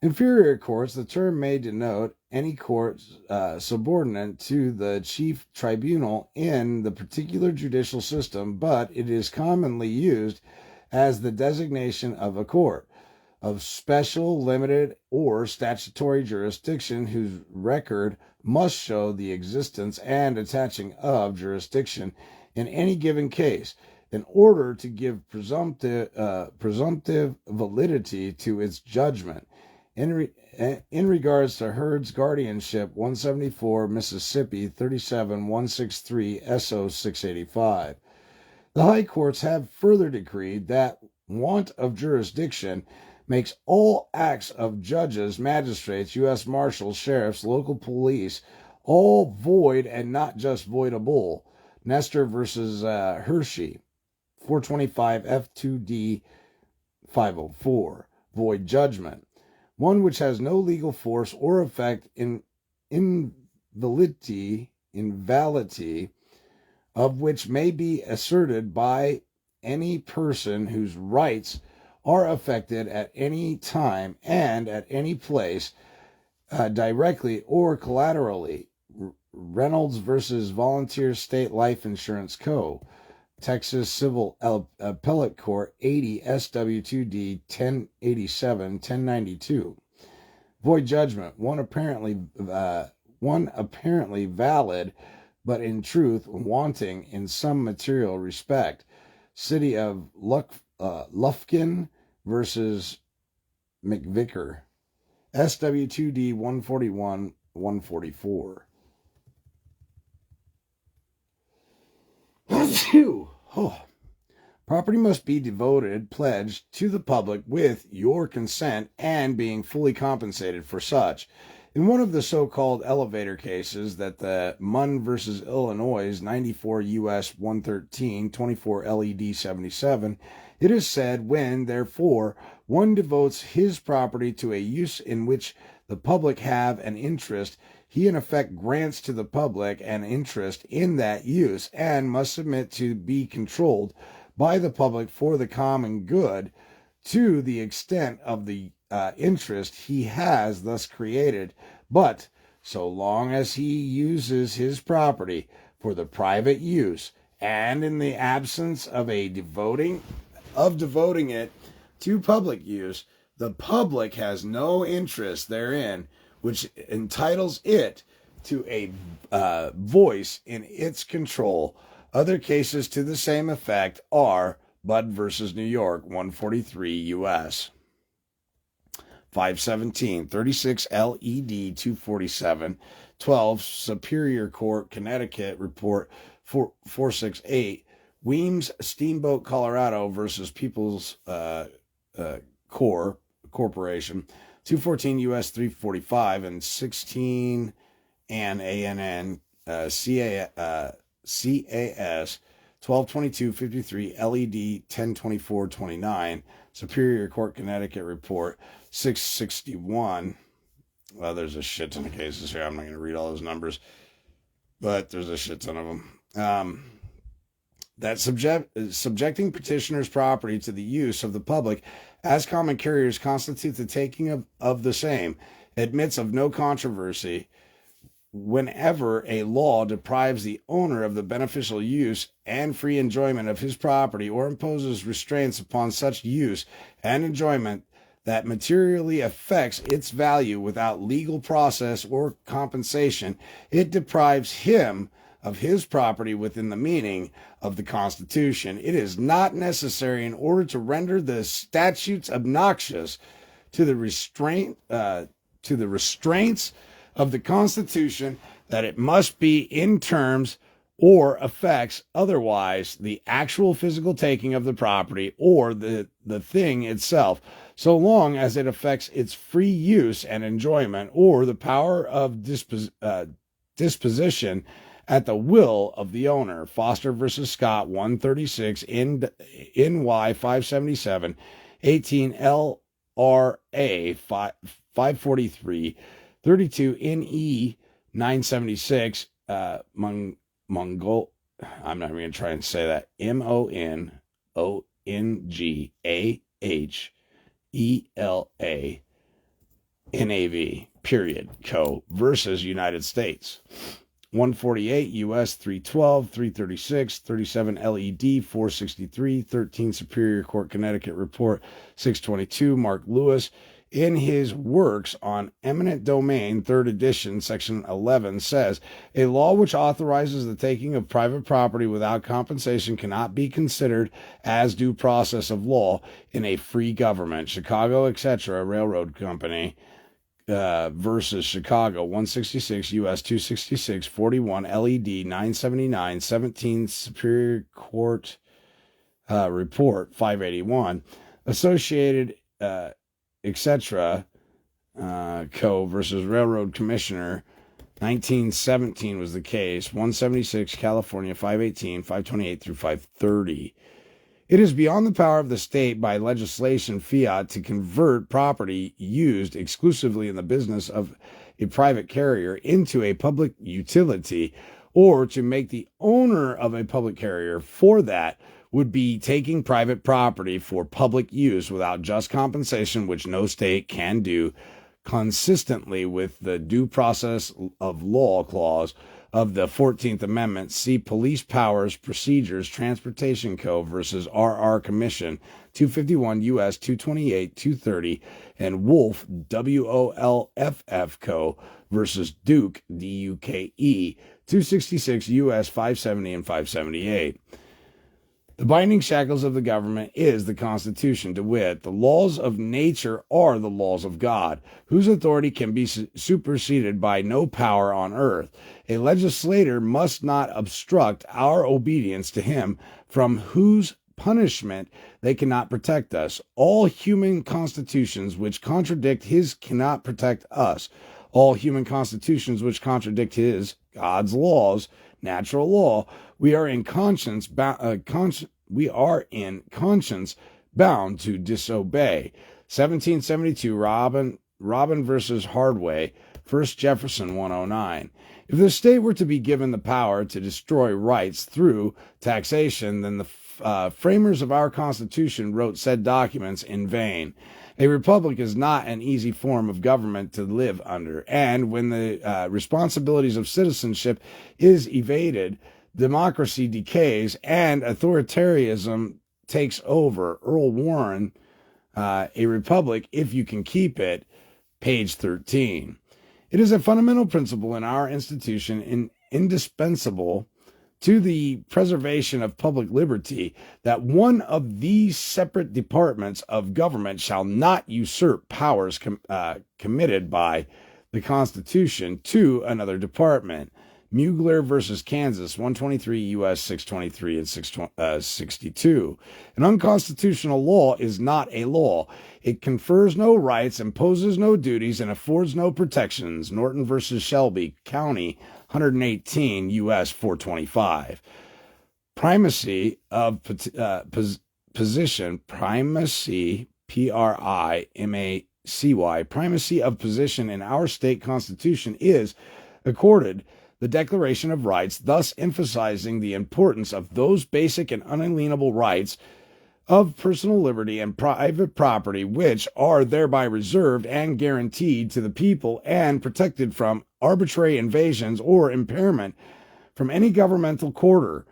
Inferior courts, the term may denote any court subordinate to the chief tribunal in the particular judicial system, but it is commonly used as the designation of a court of special, limited, or statutory jurisdiction whose record must show the existence and attaching of jurisdiction in any given case in order to give presumptive validity to its judgment. In regards to Heard's guardianship, 174 Mississippi 37163 SO 685. The high courts have further decreed that want of jurisdiction makes all acts of judges, magistrates, U.S. marshals, sheriffs, local police, all void and not just voidable. Nestor versus Hershey, 425 F2D 504. Void judgment. One which has no legal force or effect in invalidity of which may be asserted by any person whose rights are affected at any time and at any place, directly or collaterally. Reynolds versus Volunteer State Life Insurance Co. Texas Civil Appellate Court 80 SW2D 1087 1092. Void judgment. One apparently valid, but in truth wanting in some material respect. City of Lufkin versus McVicker. SW2D 141 144. Property must be pledged to the public with your consent and being fully compensated for such. In one of the so-called elevator cases that the Munn versus Illinois 94 U.S. 113 24 LED 77, it is said, when, therefore, one devotes his property to a use in which the public have an interest, he in effect grants to the public an interest in that use and must submit to be controlled by the public for the common good to the extent of the interest he has thus created. But so long as he uses his property for the private use and in the absence of devoting it to public use, the public has no interest therein, which entitles it to a voice in its control. Other cases to the same effect are Budd versus New York, 143 U.S. 517, 36 LED 247, 12 Superior Court, Connecticut, Report 468, Weems Steamboat, Colorado versus People's Corporation, 214 U.S. 345, and 16 and ANN CAS 122253 LED 102429, Superior Court, Connecticut, Report 661. Well, there's a shit ton of cases here. I'm not going to read all those numbers, but there's a shit ton of them. That subjecting petitioner's property to the use of the public as common carriers constitutes the taking of the same, admits of no controversy. Whenever a law deprives the owner of the beneficial use and free enjoyment of his property or imposes restraints upon such use and enjoyment that materially affects its value without legal process or compensation, it deprives him of his property within the meaning of the Constitution. It is not necessary in order to render the statutes obnoxious to the restraints of the Constitution that it must be in terms or effects otherwise the actual physical taking of the property or the thing itself, so long as it affects its free use and enjoyment or the power of disposition at the will of the owner. Foster versus Scott, 136 NY 577, 18 LRA 543, 32 NE 976, Mongol. I'm not even going to try and say that. MONGAHELANAV, period, Co. versus United States. 148 U.S. 312, 336, 37 LED 463, 13 Superior Court, Connecticut, Report 622, Mark Lewis. In his works on eminent domain, 3rd edition, section 11, says, a law which authorizes the taking of private property without compensation cannot be considered as due process of law in a free government. Chicago, etc., Railroad Company versus Chicago, 166 U.S. 266, 41 LED 979, 17 Superior Court Report 581, Associated etc. Co. versus Railroad Commissioner, 1917 was the case, 176 California 518, 528 through 530. It is beyond the power of the state by legislation fiat to convert property used exclusively in the business of a private carrier into a public utility or to make the owner of a public carrier for that would be taking private property for public use without just compensation, which no state can do, consistently with the due process of law clause of the 14th Amendment. See Police Powers, Procedures, Transportation Co. versus R.R. Commission, 251 U.S. 228, 230, and Wolf, W-O-L-F-F Co. versus Duke, D-U-K-E, 266 U.S. 570 and 578. The binding shackles of the government is the Constitution, to wit, the laws of nature are the laws of God, whose authority can be superseded by no power on earth. A legislator must not obstruct our obedience to him, from whose punishment they cannot protect us. All human constitutions which contradict his cannot protect us. All human constitutions which contradict his, God's laws, natural law, we are in conscience bound to disobey. 1772 Robin versus Hardway, 1st Jefferson 109. If the state were to be given the power to destroy rights through taxation, then the framers of our Constitution wrote said documents in vain. A republic is not an easy form of government to live under, and when the responsibilities of citizenship is evaded, democracy decays and authoritarianism takes over. Earl Warren, A Republic, If You Can Keep It, page 13. It is a fundamental principle in our institution and indispensable to the preservation of public liberty that one of these separate departments of government shall not usurp powers committed by the Constitution to another department. Mugler versus Kansas, 123 U.S. 623 and 662. An unconstitutional law is not a law. It confers no rights, imposes no duties, and affords no protections. Norton versus Shelby County, 118 U.S. 425. Primacy of position, primacy, P-R-I-M-A-C-Y, primacy of position in our state constitution is accorded the Declaration of Rights, thus emphasizing the importance of those basic and unalienable rights of personal liberty and private property, which are thereby reserved and guaranteed to the people and protected from arbitrary invasions or impairment from any governmental quarter.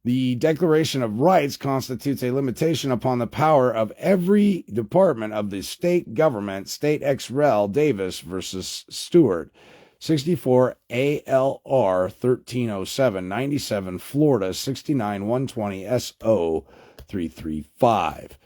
The Declaration of Rights constitutes a limitation upon the power of every department of the state government. State ex rel. Davis versus Stewart. 64 ALR 1307, 97 Florida 69 120 SO 335.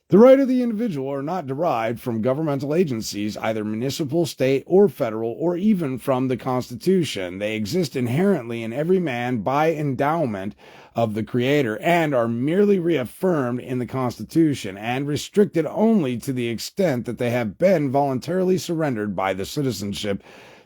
The right of the individual are not derived from governmental agencies, either municipal, state, or federal, or even from the Constitution. They exist inherently in every man by endowment of the Creator and are merely reaffirmed in the Constitution and restricted only to the extent that they have been voluntarily surrendered by the citizenship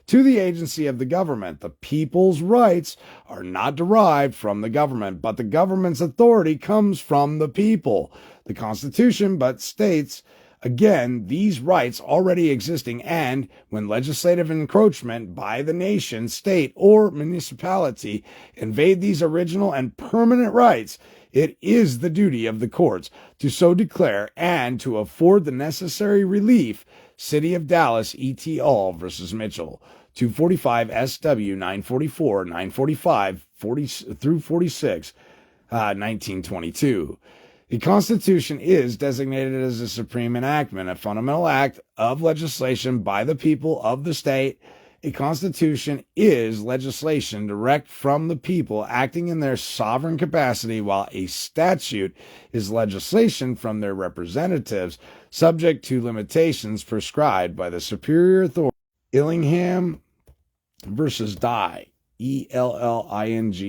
to the agency of the government. The people's rights are not derived from the government, but the government's authority comes from the people. The Constitution but states, again, these rights already existing, and when legislative encroachment by the nation, state, or municipality invade these original and permanent rights, it is the duty of the courts to so declare and to afford the necessary relief. City of Dallas, E.T. All versus Mitchell, 245 SW 944, 945 40 through 46, 1922. The Constitution is designated as a supreme enactment, a fundamental act of legislation by the people of the state. A constitution is legislation direct from the people acting in their sovereign capacity, while a statute is legislation from their representatives, subject to limitations prescribed by the superior authority. Illingham versus Dye, Ellingham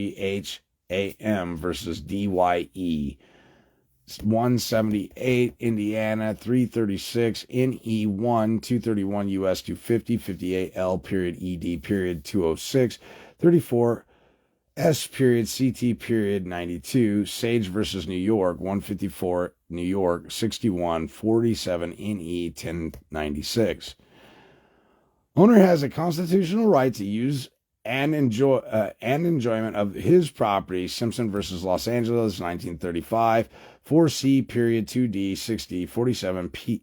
versus Dye, 178 Indiana 336 NE1 231 US 250 58 L period ED period 206 34 S period CT period 92 Sage versus New York 154 New York 61 47 NE 1096. Owner has a constitutional right to use and enjoyment of his property, Simpson versus Los Angeles, 1935, 4C period 2D 60 47 P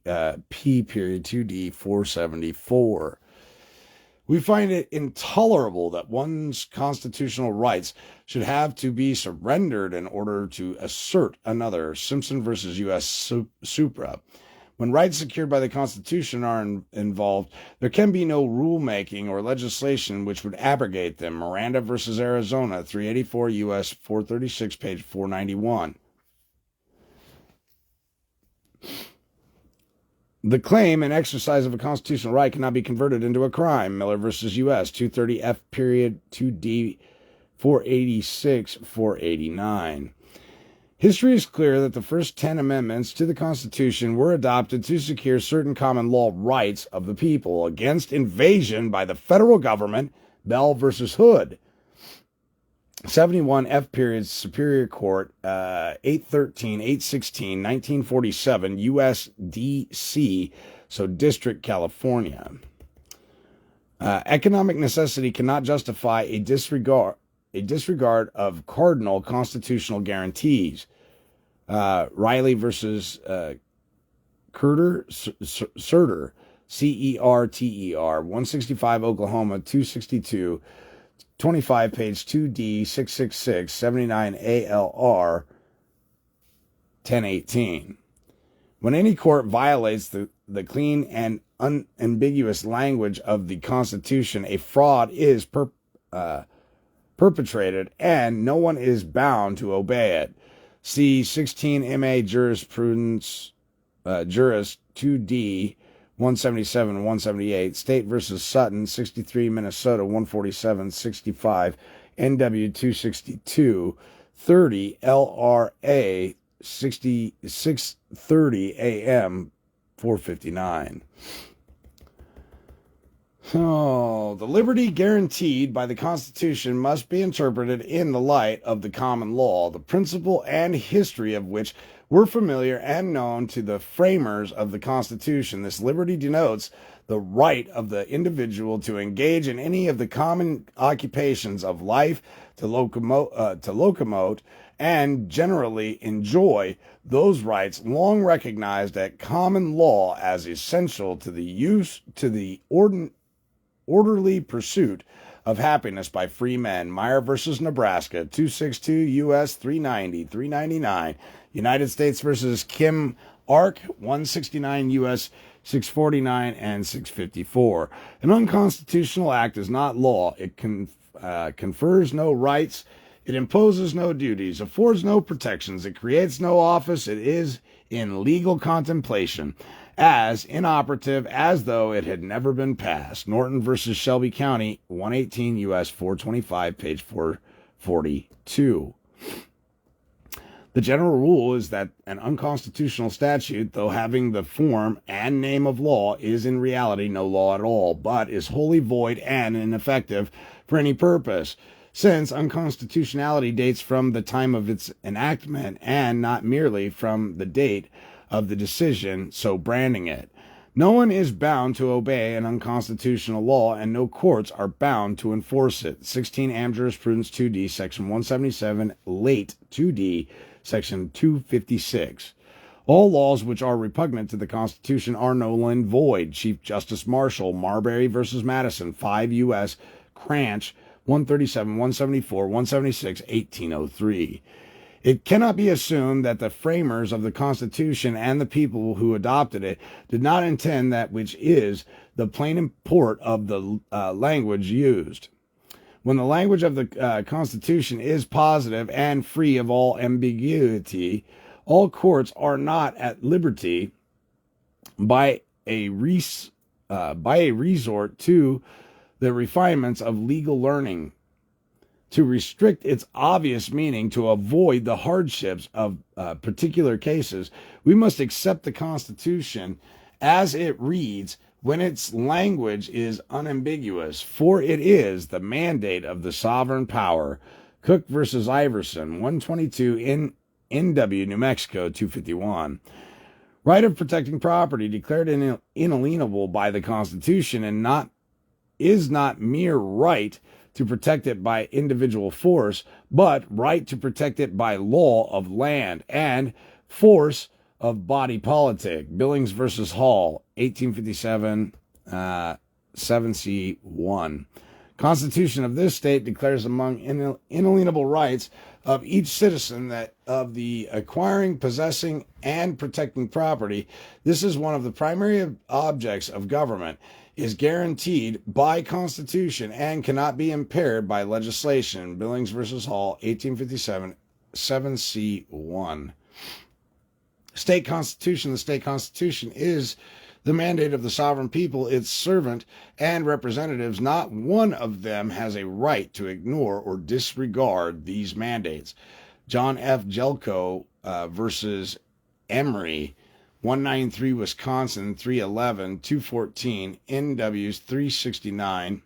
period 2D 474. We find it intolerable that one's constitutional rights should have to be surrendered in order to assert another, Simpson versus U.S. Supra. When rights secured by the Constitution are involved, there can be no rulemaking or legislation which would abrogate them. Miranda versus Arizona, 384 U.S. 436, page 491. The claim and exercise of a constitutional right cannot be converted into a crime. Miller versus U.S. 230 F period 2D 486 489. History is clear that the first 10 amendments to the Constitution were adopted to secure certain common law rights of the people against invasion by the federal government. Bell versus Hood. 71 F period Superior Court 813 816 1947 U.S. D.C. so District, California. Economic necessity cannot justify a disregard of cardinal constitutional guarantees. Riley versus Certer, Certer, 165 Oklahoma 262 25, page 2D, 666, 79 ALR, 1018. When any court violates the clean and unambiguous language of the Constitution, a fraud is perpetrated and no one is bound to obey it. See 16 MA Jurisprudence, Juris 2D, 177, 178, State versus Sutton, 63, Minnesota, 147, 65, NW 262, 30, LRA, 6630 AM, 459. Oh, the liberty guaranteed by the Constitution must be interpreted in the light of the common law, the principle and history of which were familiar and known to the framers of the Constitution. This liberty denotes the right of the individual to engage in any of the common occupations of life, to locomote, and generally enjoy those rights long recognized at common law as essential to the orderly pursuit of happiness by free men. Meyer versus Nebraska, 262 U.S. 390, 399. United States versus Kim Ark, 169 U.S. 649 and 654. An unconstitutional act is not law. It confers no rights. It imposes no duties, affords no protections. It creates no office. It is in legal contemplation, as inoperative as though it had never been passed. Norton versus Shelby County, 118 U.S. 425, page 442. The general rule is that an unconstitutional statute, though having the form and name of law, is in reality no law at all, but is wholly void and ineffective for any purpose, since unconstitutionality dates from the time of its enactment and not merely from the date of the decision so branding it. No one is bound to obey an unconstitutional law, and no courts are bound to enforce it. 16 Am Jurisprudence 2D, Section 177, late 2D, Section 256. All laws which are repugnant to the Constitution are null and void. Chief Justice Marshall, Marbury versus Madison, 5 U.S. Cranch, 137, 174, 176, 1803. It cannot be assumed that the framers of the Constitution and the people who adopted it did not intend that which is the plain import of the language used. When the language of the Constitution is positive and free of all ambiguity, all courts are not at liberty by a resort to the refinements of legal learning to restrict its obvious meaning to avoid the hardships of particular cases. We must accept the Constitution as it reads when its language is unambiguous, for it is the mandate of the sovereign power. Cook versus Iverson, 122 in NW, New Mexico, 251. Right of protecting property declared inalienable by the Constitution and is not mere right to protect it by individual force, but right to protect it by law of land and force of body politic. Billings versus Hall, 1857, 7C1. Constitution of this state declares among inalienable rights of each citizen that of the acquiring, possessing, and protecting property, this is one of the primary objects of government, is guaranteed by Constitution and cannot be impaired by legislation. Billings versus Hall, 1857, 7C1. State Constitution. The state constitution is the mandate of the sovereign people, its servant and representatives. Not one of them has a right to ignore or disregard these mandates. John F. Jelko versus Emory, 193 Wisconsin, 311, 214, NWs 369,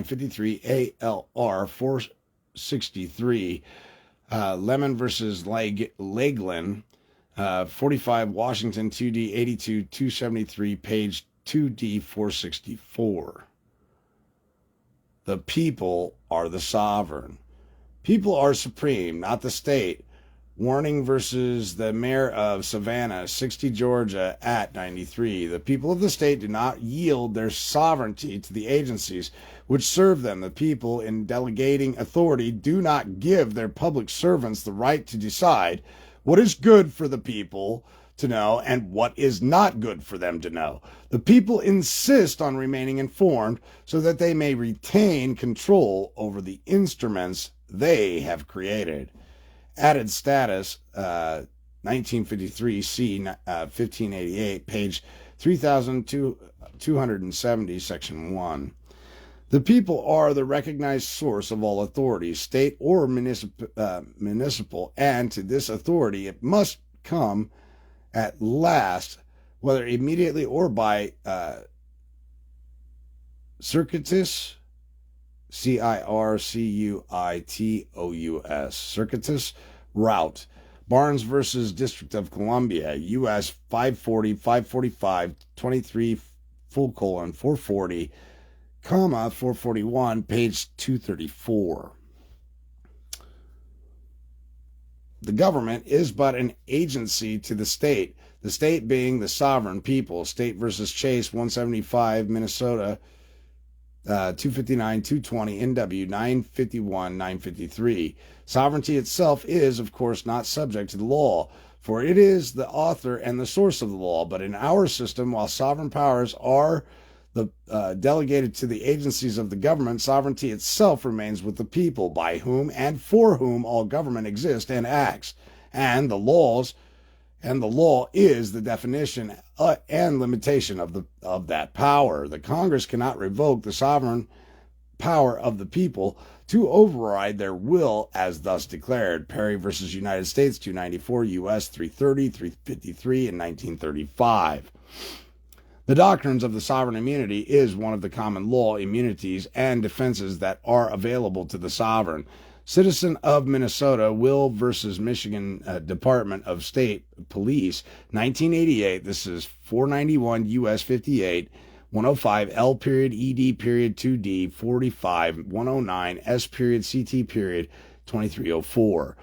53 ALR 463, Lemon versus Laglin, 45 Washington 2D 82 273, page 2D 464. The people are the sovereign. People are supreme, not the state. Warning versus the mayor of Savannah, 60 Georgia at 93. The people of the state do not yield their sovereignty to the agencies which serve them. The people, in delegating authority, do not give their public servants the right to decide what is good for the people to know and what is not good for them to know. The people insist on remaining informed so that they may retain control over the instruments they have created. Added status, 1953, C, 1588, page 3270, section 1. The people are the recognized source of all authority, state or municipal, and to this authority it must come at last, whether immediately or by circuitous, circuitous, circuitous route. Barnes versus District of Columbia, U.S. 540, 545, 23, 440, 441, page 234. The government is but an agency to the state being the sovereign people. State versus Chase, 175, Minnesota, 259, 220, NW, 951, 953. Sovereignty itself is, of course, not subject to the law, for it is the author and the source of the law. But in our system, while sovereign powers are delegated to the agencies of the government, sovereignty itself remains with the people, by whom and for whom all government exists and acts, and the law is the definition and limitation of that power. The Congress cannot revoke the sovereign power of the people to override their will as thus declared. Perry versus United States, 294, U.S. 330, 353, and 1935. The doctrines of the sovereign immunity is one of the common law immunities and defenses that are available to the sovereign. Citizen of Minnesota, Will versus Michigan Department of State Police, 1988. This is 491 U.S. 58, 105 L period ED period 2D 45 109 S period CT period 2304.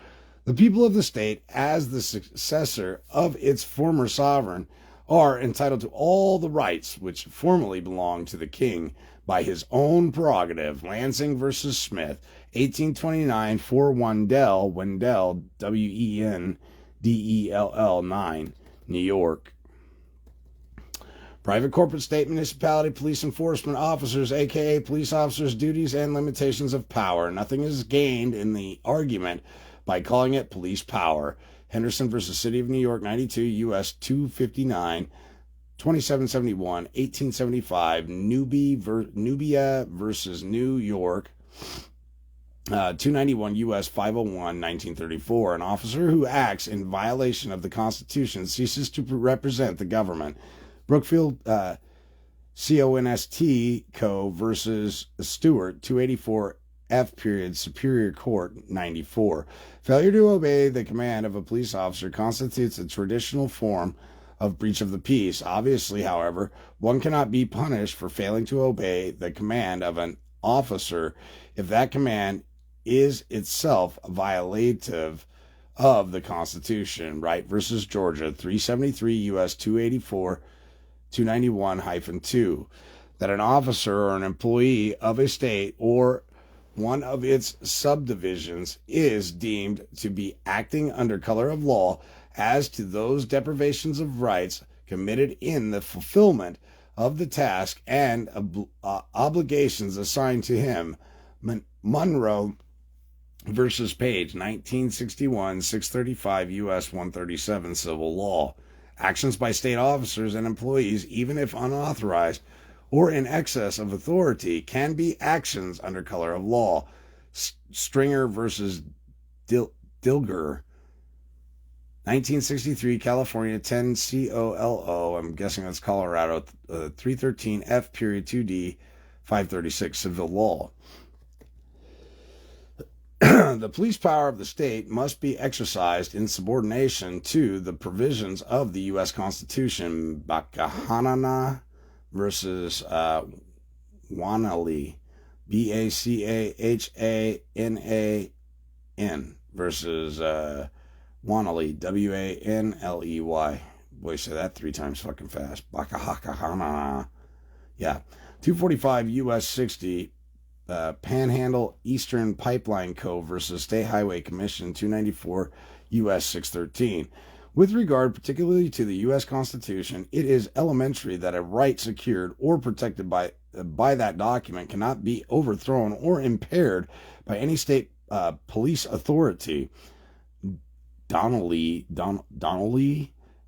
The people of the state, as the successor of its former sovereign, are entitled to all the rights which formerly belonged to the king by his own prerogative. Lansing versus Smith, 1829, 41 Wendell, WENDELL 9, New York. Private, corporate, state, municipality, police enforcement officers, aka police officers' duties and limitations of power. Nothing is gained in the argument by calling it police power. Henderson versus City of New York, 92, U.S. 259, 2771, 1875. Nubia versus New York, 291 U.S. 501, 1934. An officer who acts in violation of the Constitution ceases to represent the government. Brookfield, CONST Co. versus Stewart, 284 F period Superior Court, 94. Failure to obey the command of a police officer constitutes a traditional form of breach of the peace. Obviously, however, one cannot be punished for failing to obey the command of an officer if that command is itself violative of the Constitution. Wright versus Georgia, 373 U.S. 284, 291-2, that an officer or an employee of a state or one of its subdivisions is deemed to be acting under color of law as to those deprivations of rights committed in the fulfillment of the task and obligations assigned to him. Monroe versus Page, 1961, 635 U.S. 137 Civil Law. Actions by state officers and employees, even if unauthorized or in excess of authority, can be actions under color of law. Stringer versus Dilger, 1963, California, 10 COLO, I'm guessing that's Colorado, 313 F period 2D, 536 Civil Law. The police power of the state must be exercised in subordination to the provisions of the U.S. Constitution. Bakahanana versus Wanaley, Bachahanan versus Wanaley, Wanley. Boy, say that 3 times fucking fast. Bakahakahana. Yeah. 245 U.S. 60, Panhandle Eastern Pipeline Co. versus State Highway Commission, 294 U.S. 613. With regard particularly to the U.S. Constitution, it is elementary that a right secured or protected by that document cannot be overthrown or impaired by any state police authority. Donnelly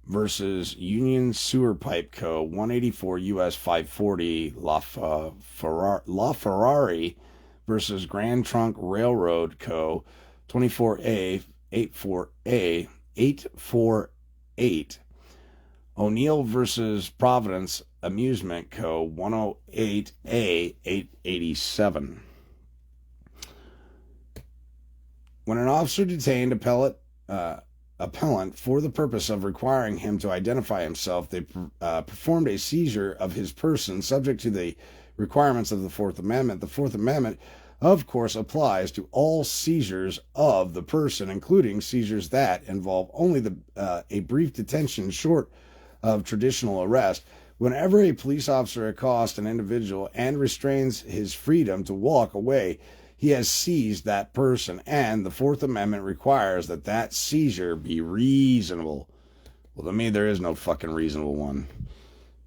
versus Union Sewer Pipe Co. 184 U.S. 540. LaFerrari versus Grand Trunk Railroad Co. 24A 848. O'Neill versus Providence Amusement Co. 108A 887. When an officer detained appellant for the purpose of requiring him to identify himself, they performed a seizure of his person subject to the requirements of the Fourth Amendment. The Fourth Amendment, of course, applies to all seizures of the person, including seizures that involve only a brief detention short of traditional arrest. Whenever a police officer accosts an individual and restrains his freedom to walk away, he has seized that person, and the Fourth Amendment requires that that seizure be reasonable. Well, to me, there is no fucking reasonable one.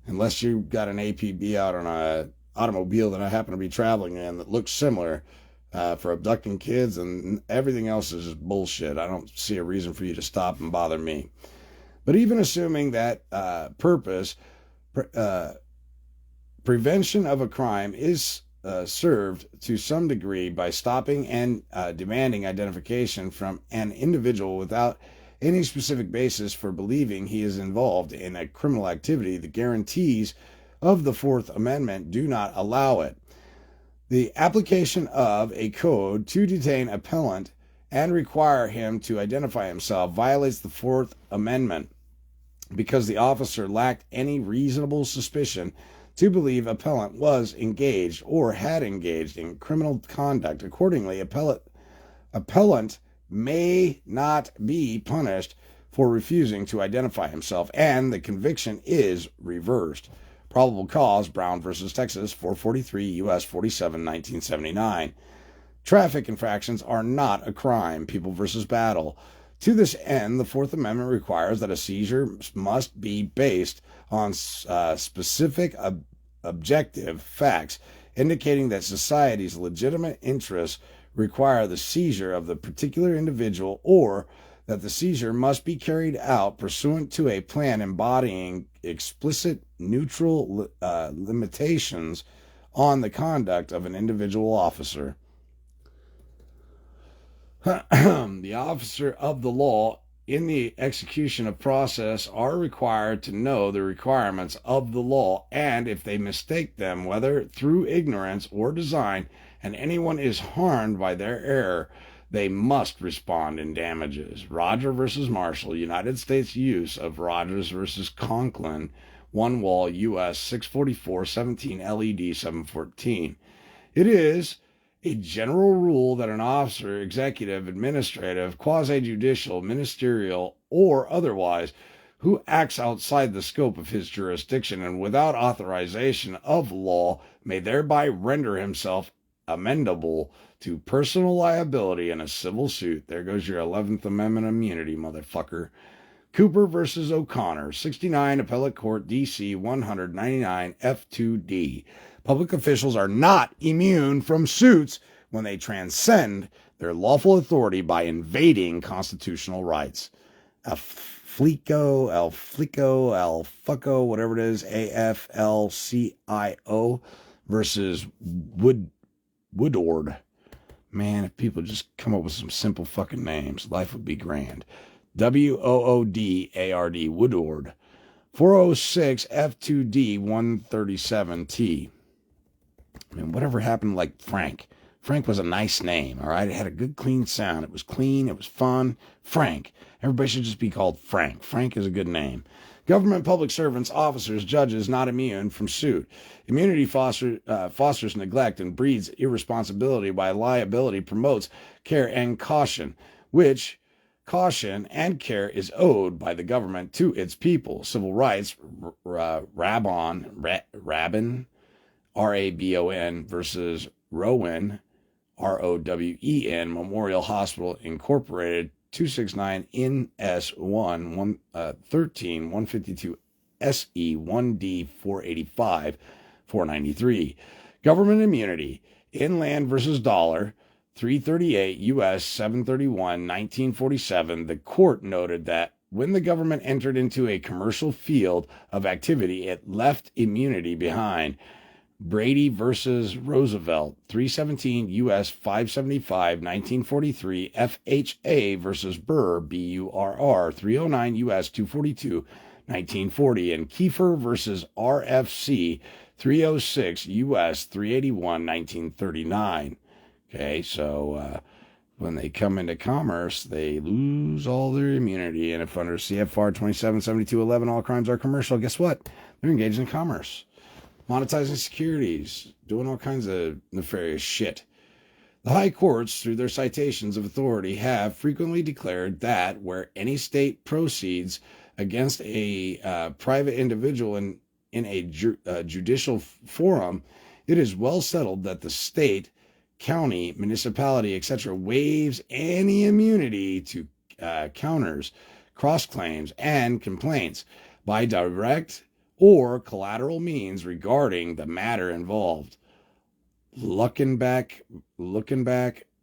Unless you got an APB out on an automobile that I happen to be traveling in that looks similar for abducting kids, and everything else is just bullshit. I don't see a reason for you to stop and bother me. But even assuming that purpose, prevention of a crime is served to some degree by stopping and demanding identification from an individual without any specific basis for believing he is involved in a criminal activity. The guarantees of the Fourth Amendment do not allow it. The application of a code to detain an appellant and require him to identify himself violates the Fourth Amendment because the officer lacked any reasonable suspicion to believe appellant was engaged or had engaged in criminal conduct. Accordingly, appellant may not be punished for refusing to identify himself, and the conviction is reversed. Probable cause, Brown versus Texas, 443 U.S. 47, 1979. Traffic infractions are not a crime, People versus Battle. To this end, the Fourth Amendment requires that a seizure must be based on specific objective facts, indicating that society's legitimate interests require the seizure of the particular individual, or that the seizure must be carried out pursuant to a plan embodying explicit neutral limitations on the conduct of an individual officer. The officer of the law in the execution of process are required to know the requirements of the law, and if they mistake them, whether through ignorance or design, and anyone is harmed by their error, they must respond in damages. Roger versus Marshall, United States use of Rogers versus Conklin, One Wall, U.S. 644, 17 LED 714. It is a general rule that an officer, executive, administrative, quasi-judicial, ministerial, or otherwise, who acts outside the scope of his jurisdiction and without authorization of law may thereby render himself amendable to personal liability in a civil suit. There goes your 11th Amendment immunity, motherfucker. Cooper versus O'Connor, 69 Appellate Court, D.C. 199 F2D. Public officials are not immune from suits when they transcend their lawful authority by invading constitutional rights. Alfuco, whatever it is, AFLCIO versus Woodward. Man, if people just come up with some simple fucking names, life would be grand. WOODARD, Woodward. 406 F2D 137T. I mean, whatever happened to, like, Frank? Frank was a nice name, all right? It had a good, clean sound. It was clean. It was fun. Frank. Everybody should just be called Frank. Frank is a good name. Government, public servants, officers, judges not immune from suit. Immunity fosters neglect and breeds irresponsibility, while liability promotes care and caution, which caution and care is owed by the government to its people. Civil rights, Rabin, RABON versus Rowan, ROWEN, Memorial Hospital Incorporated, 269 NS1 13 152 SE 1D 485 493. Government immunity. Inland versus Dollar, 338 U.S. 731 1947. The court noted that when the government entered into a commercial field of activity, it left immunity behind. Brady versus Roosevelt, 317 U.S. 575 1943. FHA versus Burr, BURR, 309 U.S. 242 1940. And Kiefer versus RFC, 306 U.S. 381 1939. Okay, so when they come into commerce, they lose all their immunity. And if under CFR 277211 all crimes are commercial, guess what? They're engaged in commerce. Monetizing securities, doing all kinds of nefarious shit. The high courts, through their citations of authority, have frequently declared that where any state proceeds against a private individual in a judicial forum, it is well settled that the state, county, municipality, etc., waives any immunity to counters, cross-claims, and complaints by direct or collateral means regarding the matter involved. Luckenbach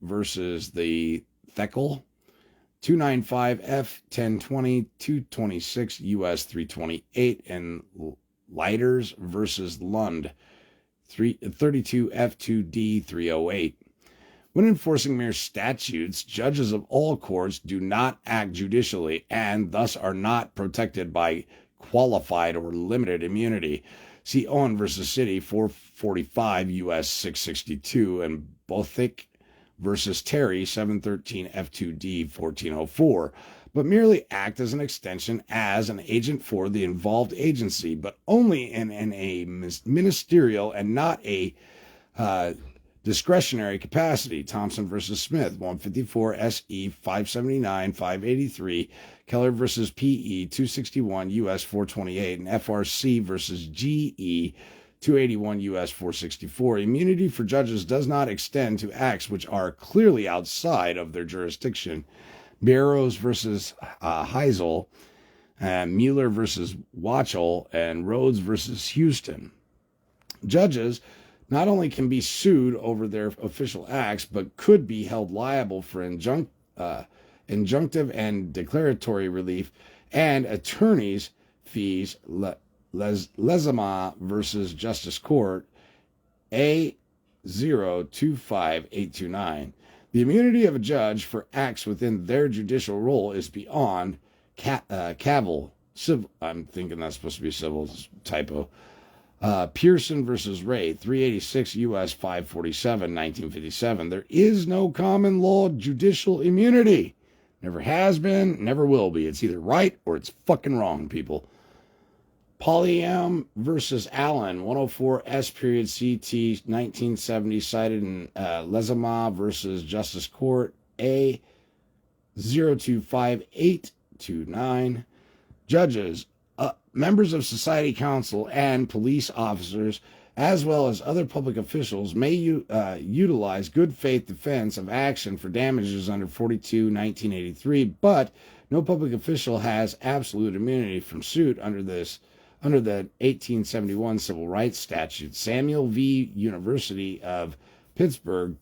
versus the Theckel, 295 F 1020 226 US 328, and Leiters versus Lund, 32 F2D 308. When enforcing mere statutes, judges of all courts do not act judicially and thus are not protected by qualified or limited immunity. See Owen versus City, 445 U.S. 662, and Bothick versus Terry, 713 F2D 1404, but merely act as an extension, as an agent for the involved agency, but only in a ministerial and not a discretionary capacity. Thompson versus Smith, 154 SE 579 583, Keller versus PE, 261 US 428, and FRC versus GE, 281 US 464. Immunity for judges does not extend to acts which are clearly outside of their jurisdiction. Barrows versus Heisel, Mueller versus Watchell, and Rhodes versus Houston. Judges not only can be sued over their official acts, but could be held liable for injunctive and declaratory relief and attorney's fees. Lezama versus Justice Court, A025829. The immunity of a judge for acts within their judicial role is beyond cavil. I'm thinking that's supposed to be civil, typo. Pearson versus Ray, 386 U.S. 547, 1957. There is no common law judicial immunity. Never has been, never will be. It's either right or it's fucking wrong, people. Polyam versus Allen, 104 S period CT 1970, cited in Lezama versus Justice Court A 025829. Judges, members of society council, and police officers, as well as other public officials, may utilize good faith defense of action for damages under 42/1983, but no public official has absolute immunity from suit under the 1871 Civil Rights Statute. Samuel v. University of Pittsburgh,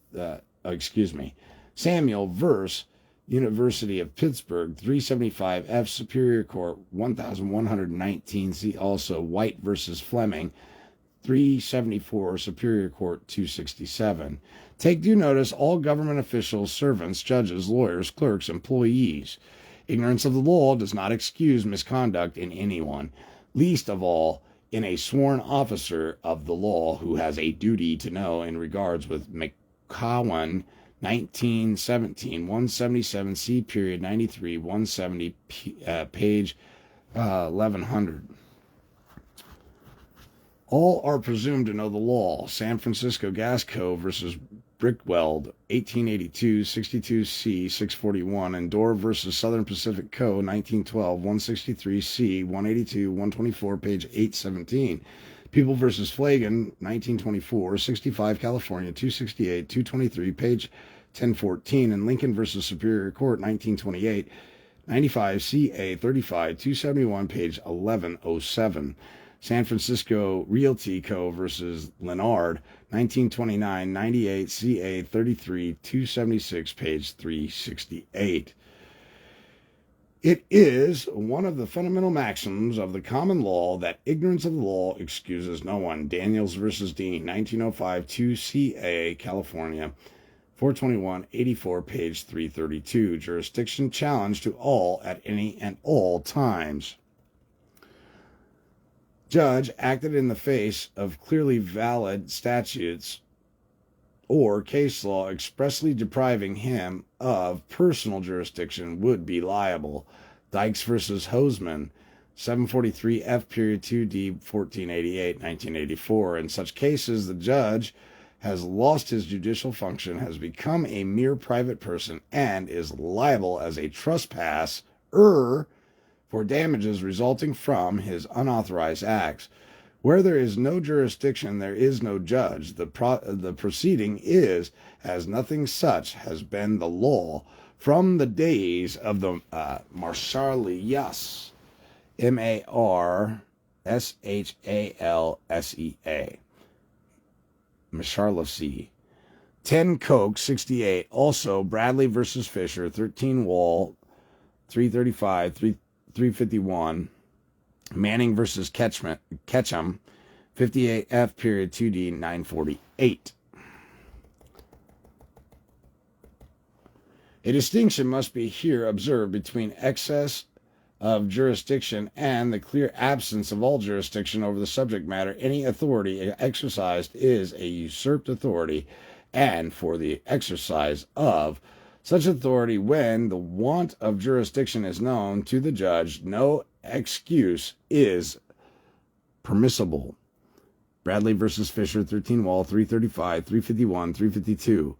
Samuel versus University of Pittsburgh, 375 F Superior Court, 1119. See also White versus Fleming, 374 Superior Court, 267. Take due notice, all government officials, servants, judges, lawyers, clerks, employees. Ignorance of the law does not excuse misconduct in anyone, least of all in a sworn officer of the law who has a duty to know in regards with McCowan, 1917, 177 C period 93, 170 page 1100. All are presumed to know the law. San Francisco Gas Co. versus Brickweld, 1882, 62 C 641, and Dorr versus Southern Pacific Co. 1912, 163 C 182, 124 page 817. People versus Flagon, 1924, 65 California, 268, 223, page 1014, and Lincoln versus Superior Court, 1928, 95 CA 35, 271, page 1107. San Francisco Realty Co. versus Leonard, 1929, 98 CA 33, 276, page 368. It is one of the fundamental maxims of the common law that ignorance of the law excuses no one. Daniels versus Dean, 1905, 2 CA, California, 421-84, page 332. Jurisdiction challenge to all at any and all times. Judge acted in the face of clearly valid statutes or case law expressly depriving him of personal jurisdiction would be liable. Dykes versus Hoseman, 743 F period 2D 1488, 1984. In such cases, the judge has lost his judicial function, has become a mere private person, and is liable as a trespasser for damages resulting from his unauthorized acts. Where there is no jurisdiction, there is no judge. The proceeding is, as nothing such has been the law from the days of the Marshallese, M-A-R-S-H-A-L-S-E-A, Marshallese. 10 Coke, 68. Also, Bradley versus Fisher, 13 Wall, 335, 351. Manning versus Ketchum, 58 F period 2D 948. A distinction must be here observed between excess of jurisdiction and the clear absence of all jurisdiction over the subject matter. Any authority exercised is a usurped authority, and for the exercise of such authority, when the want of jurisdiction is known to the judge, no excuse is permissible. Bradley versus Fisher, 13 Wall, 335, 351, 352.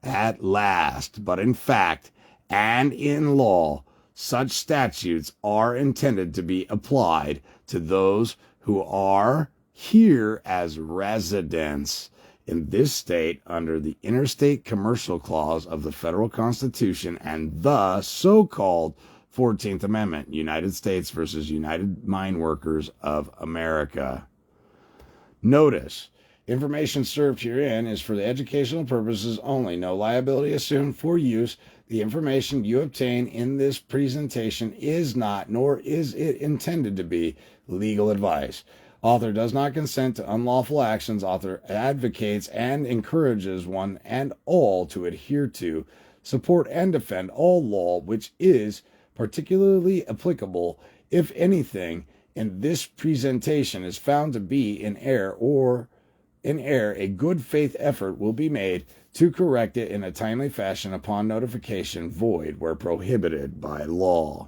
At last, but in fact and in law, such statutes are intended to be applied to those who are here as residents in this state under the Interstate Commercial Clause of the Federal Constitution and the so-called 14th Amendment, United States versus United Mine Workers of America. Notice, information served herein is for the educational purposes only. No liability assumed for use. The information you obtain in this presentation is not, nor is it intended to be, legal advice. Author does not consent to unlawful actions. Author advocates and encourages one and all to adhere to, support, and defend all law which is particularly applicable. If anything in this presentation is found to be in error, a good faith effort will be made to correct it in a timely fashion upon notification, void where prohibited by law.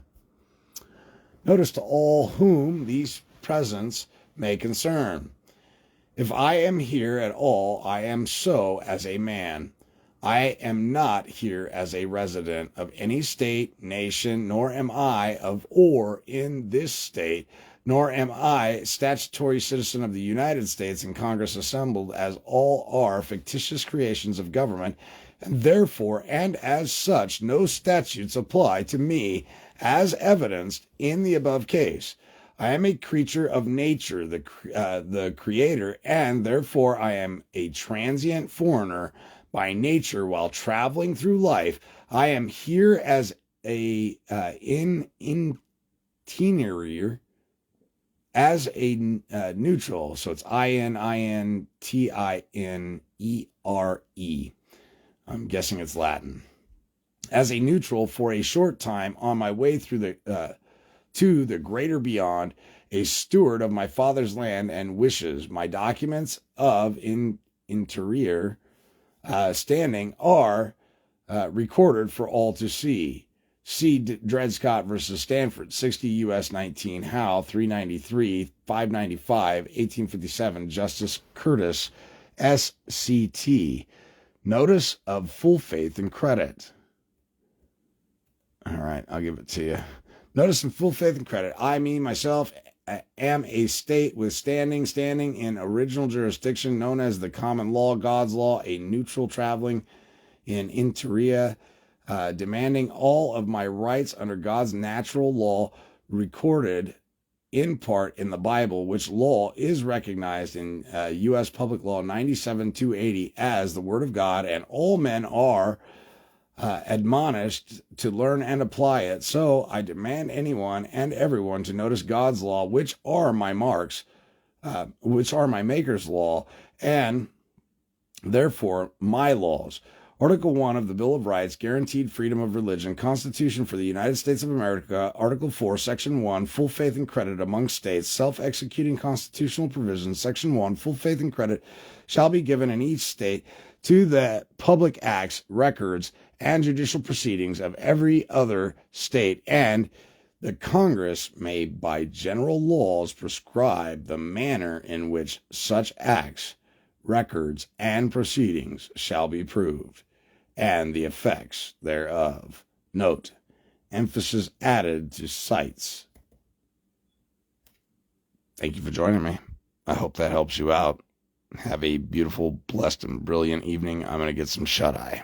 Notice to all whom these presence may concern. If I am here at all, I am so as a man. I am not here as a resident of any state, nation, nor am I of or in this state, nor am I statutory citizen of the United States and Congress assembled, as all are fictitious creations of government, and therefore, and as such, no statutes apply to me as evidenced in the above case. I am a creature of nature, the creator, and therefore I am a transient foreigner by nature while traveling through life. I am here as a interior, as a neutral. So it's INTINERE. I'm guessing it's Latin. As a neutral for a short time on my way through to the greater beyond, a steward of my father's land and wishes. My documents of interior standing are recorded for all to see. See Dred Scott versus Stanford, 60 U.S. 19, Howe, 393, 595, 1857, Justice Curtis, S.C.T. Notice of full faith and credit. All right, I'll give it to you. Notice of full faith and credit. I, me, myself, am a state with standing in original jurisdiction known as the common law, God's law, a neutral traveling in interia, demanding all of my rights under God's natural law, recorded in part in the Bible, which law is recognized in U.S. Public Law 97-280 as the Word of God, and all men are admonished to learn and apply it. So I demand anyone and everyone to notice God's law, which are my marks, which are my Maker's law, and therefore my laws. Article 1 of the Bill of Rights, guaranteed freedom of religion, Constitution for the United States of America, Article 4, Section 1, full faith and credit among states, self-executing constitutional provisions, Section 1, full faith and credit shall be given in each state to the public acts, records, and judicial proceedings of every other state, and the Congress may by general laws prescribe the manner in which such acts, records, and proceedings shall be proved, and the effects thereof. Note, emphasis added to cites. Thank you for joining me. I hope that helps you out. Have a beautiful, blessed, and brilliant evening. I'm going to get some shut-eye.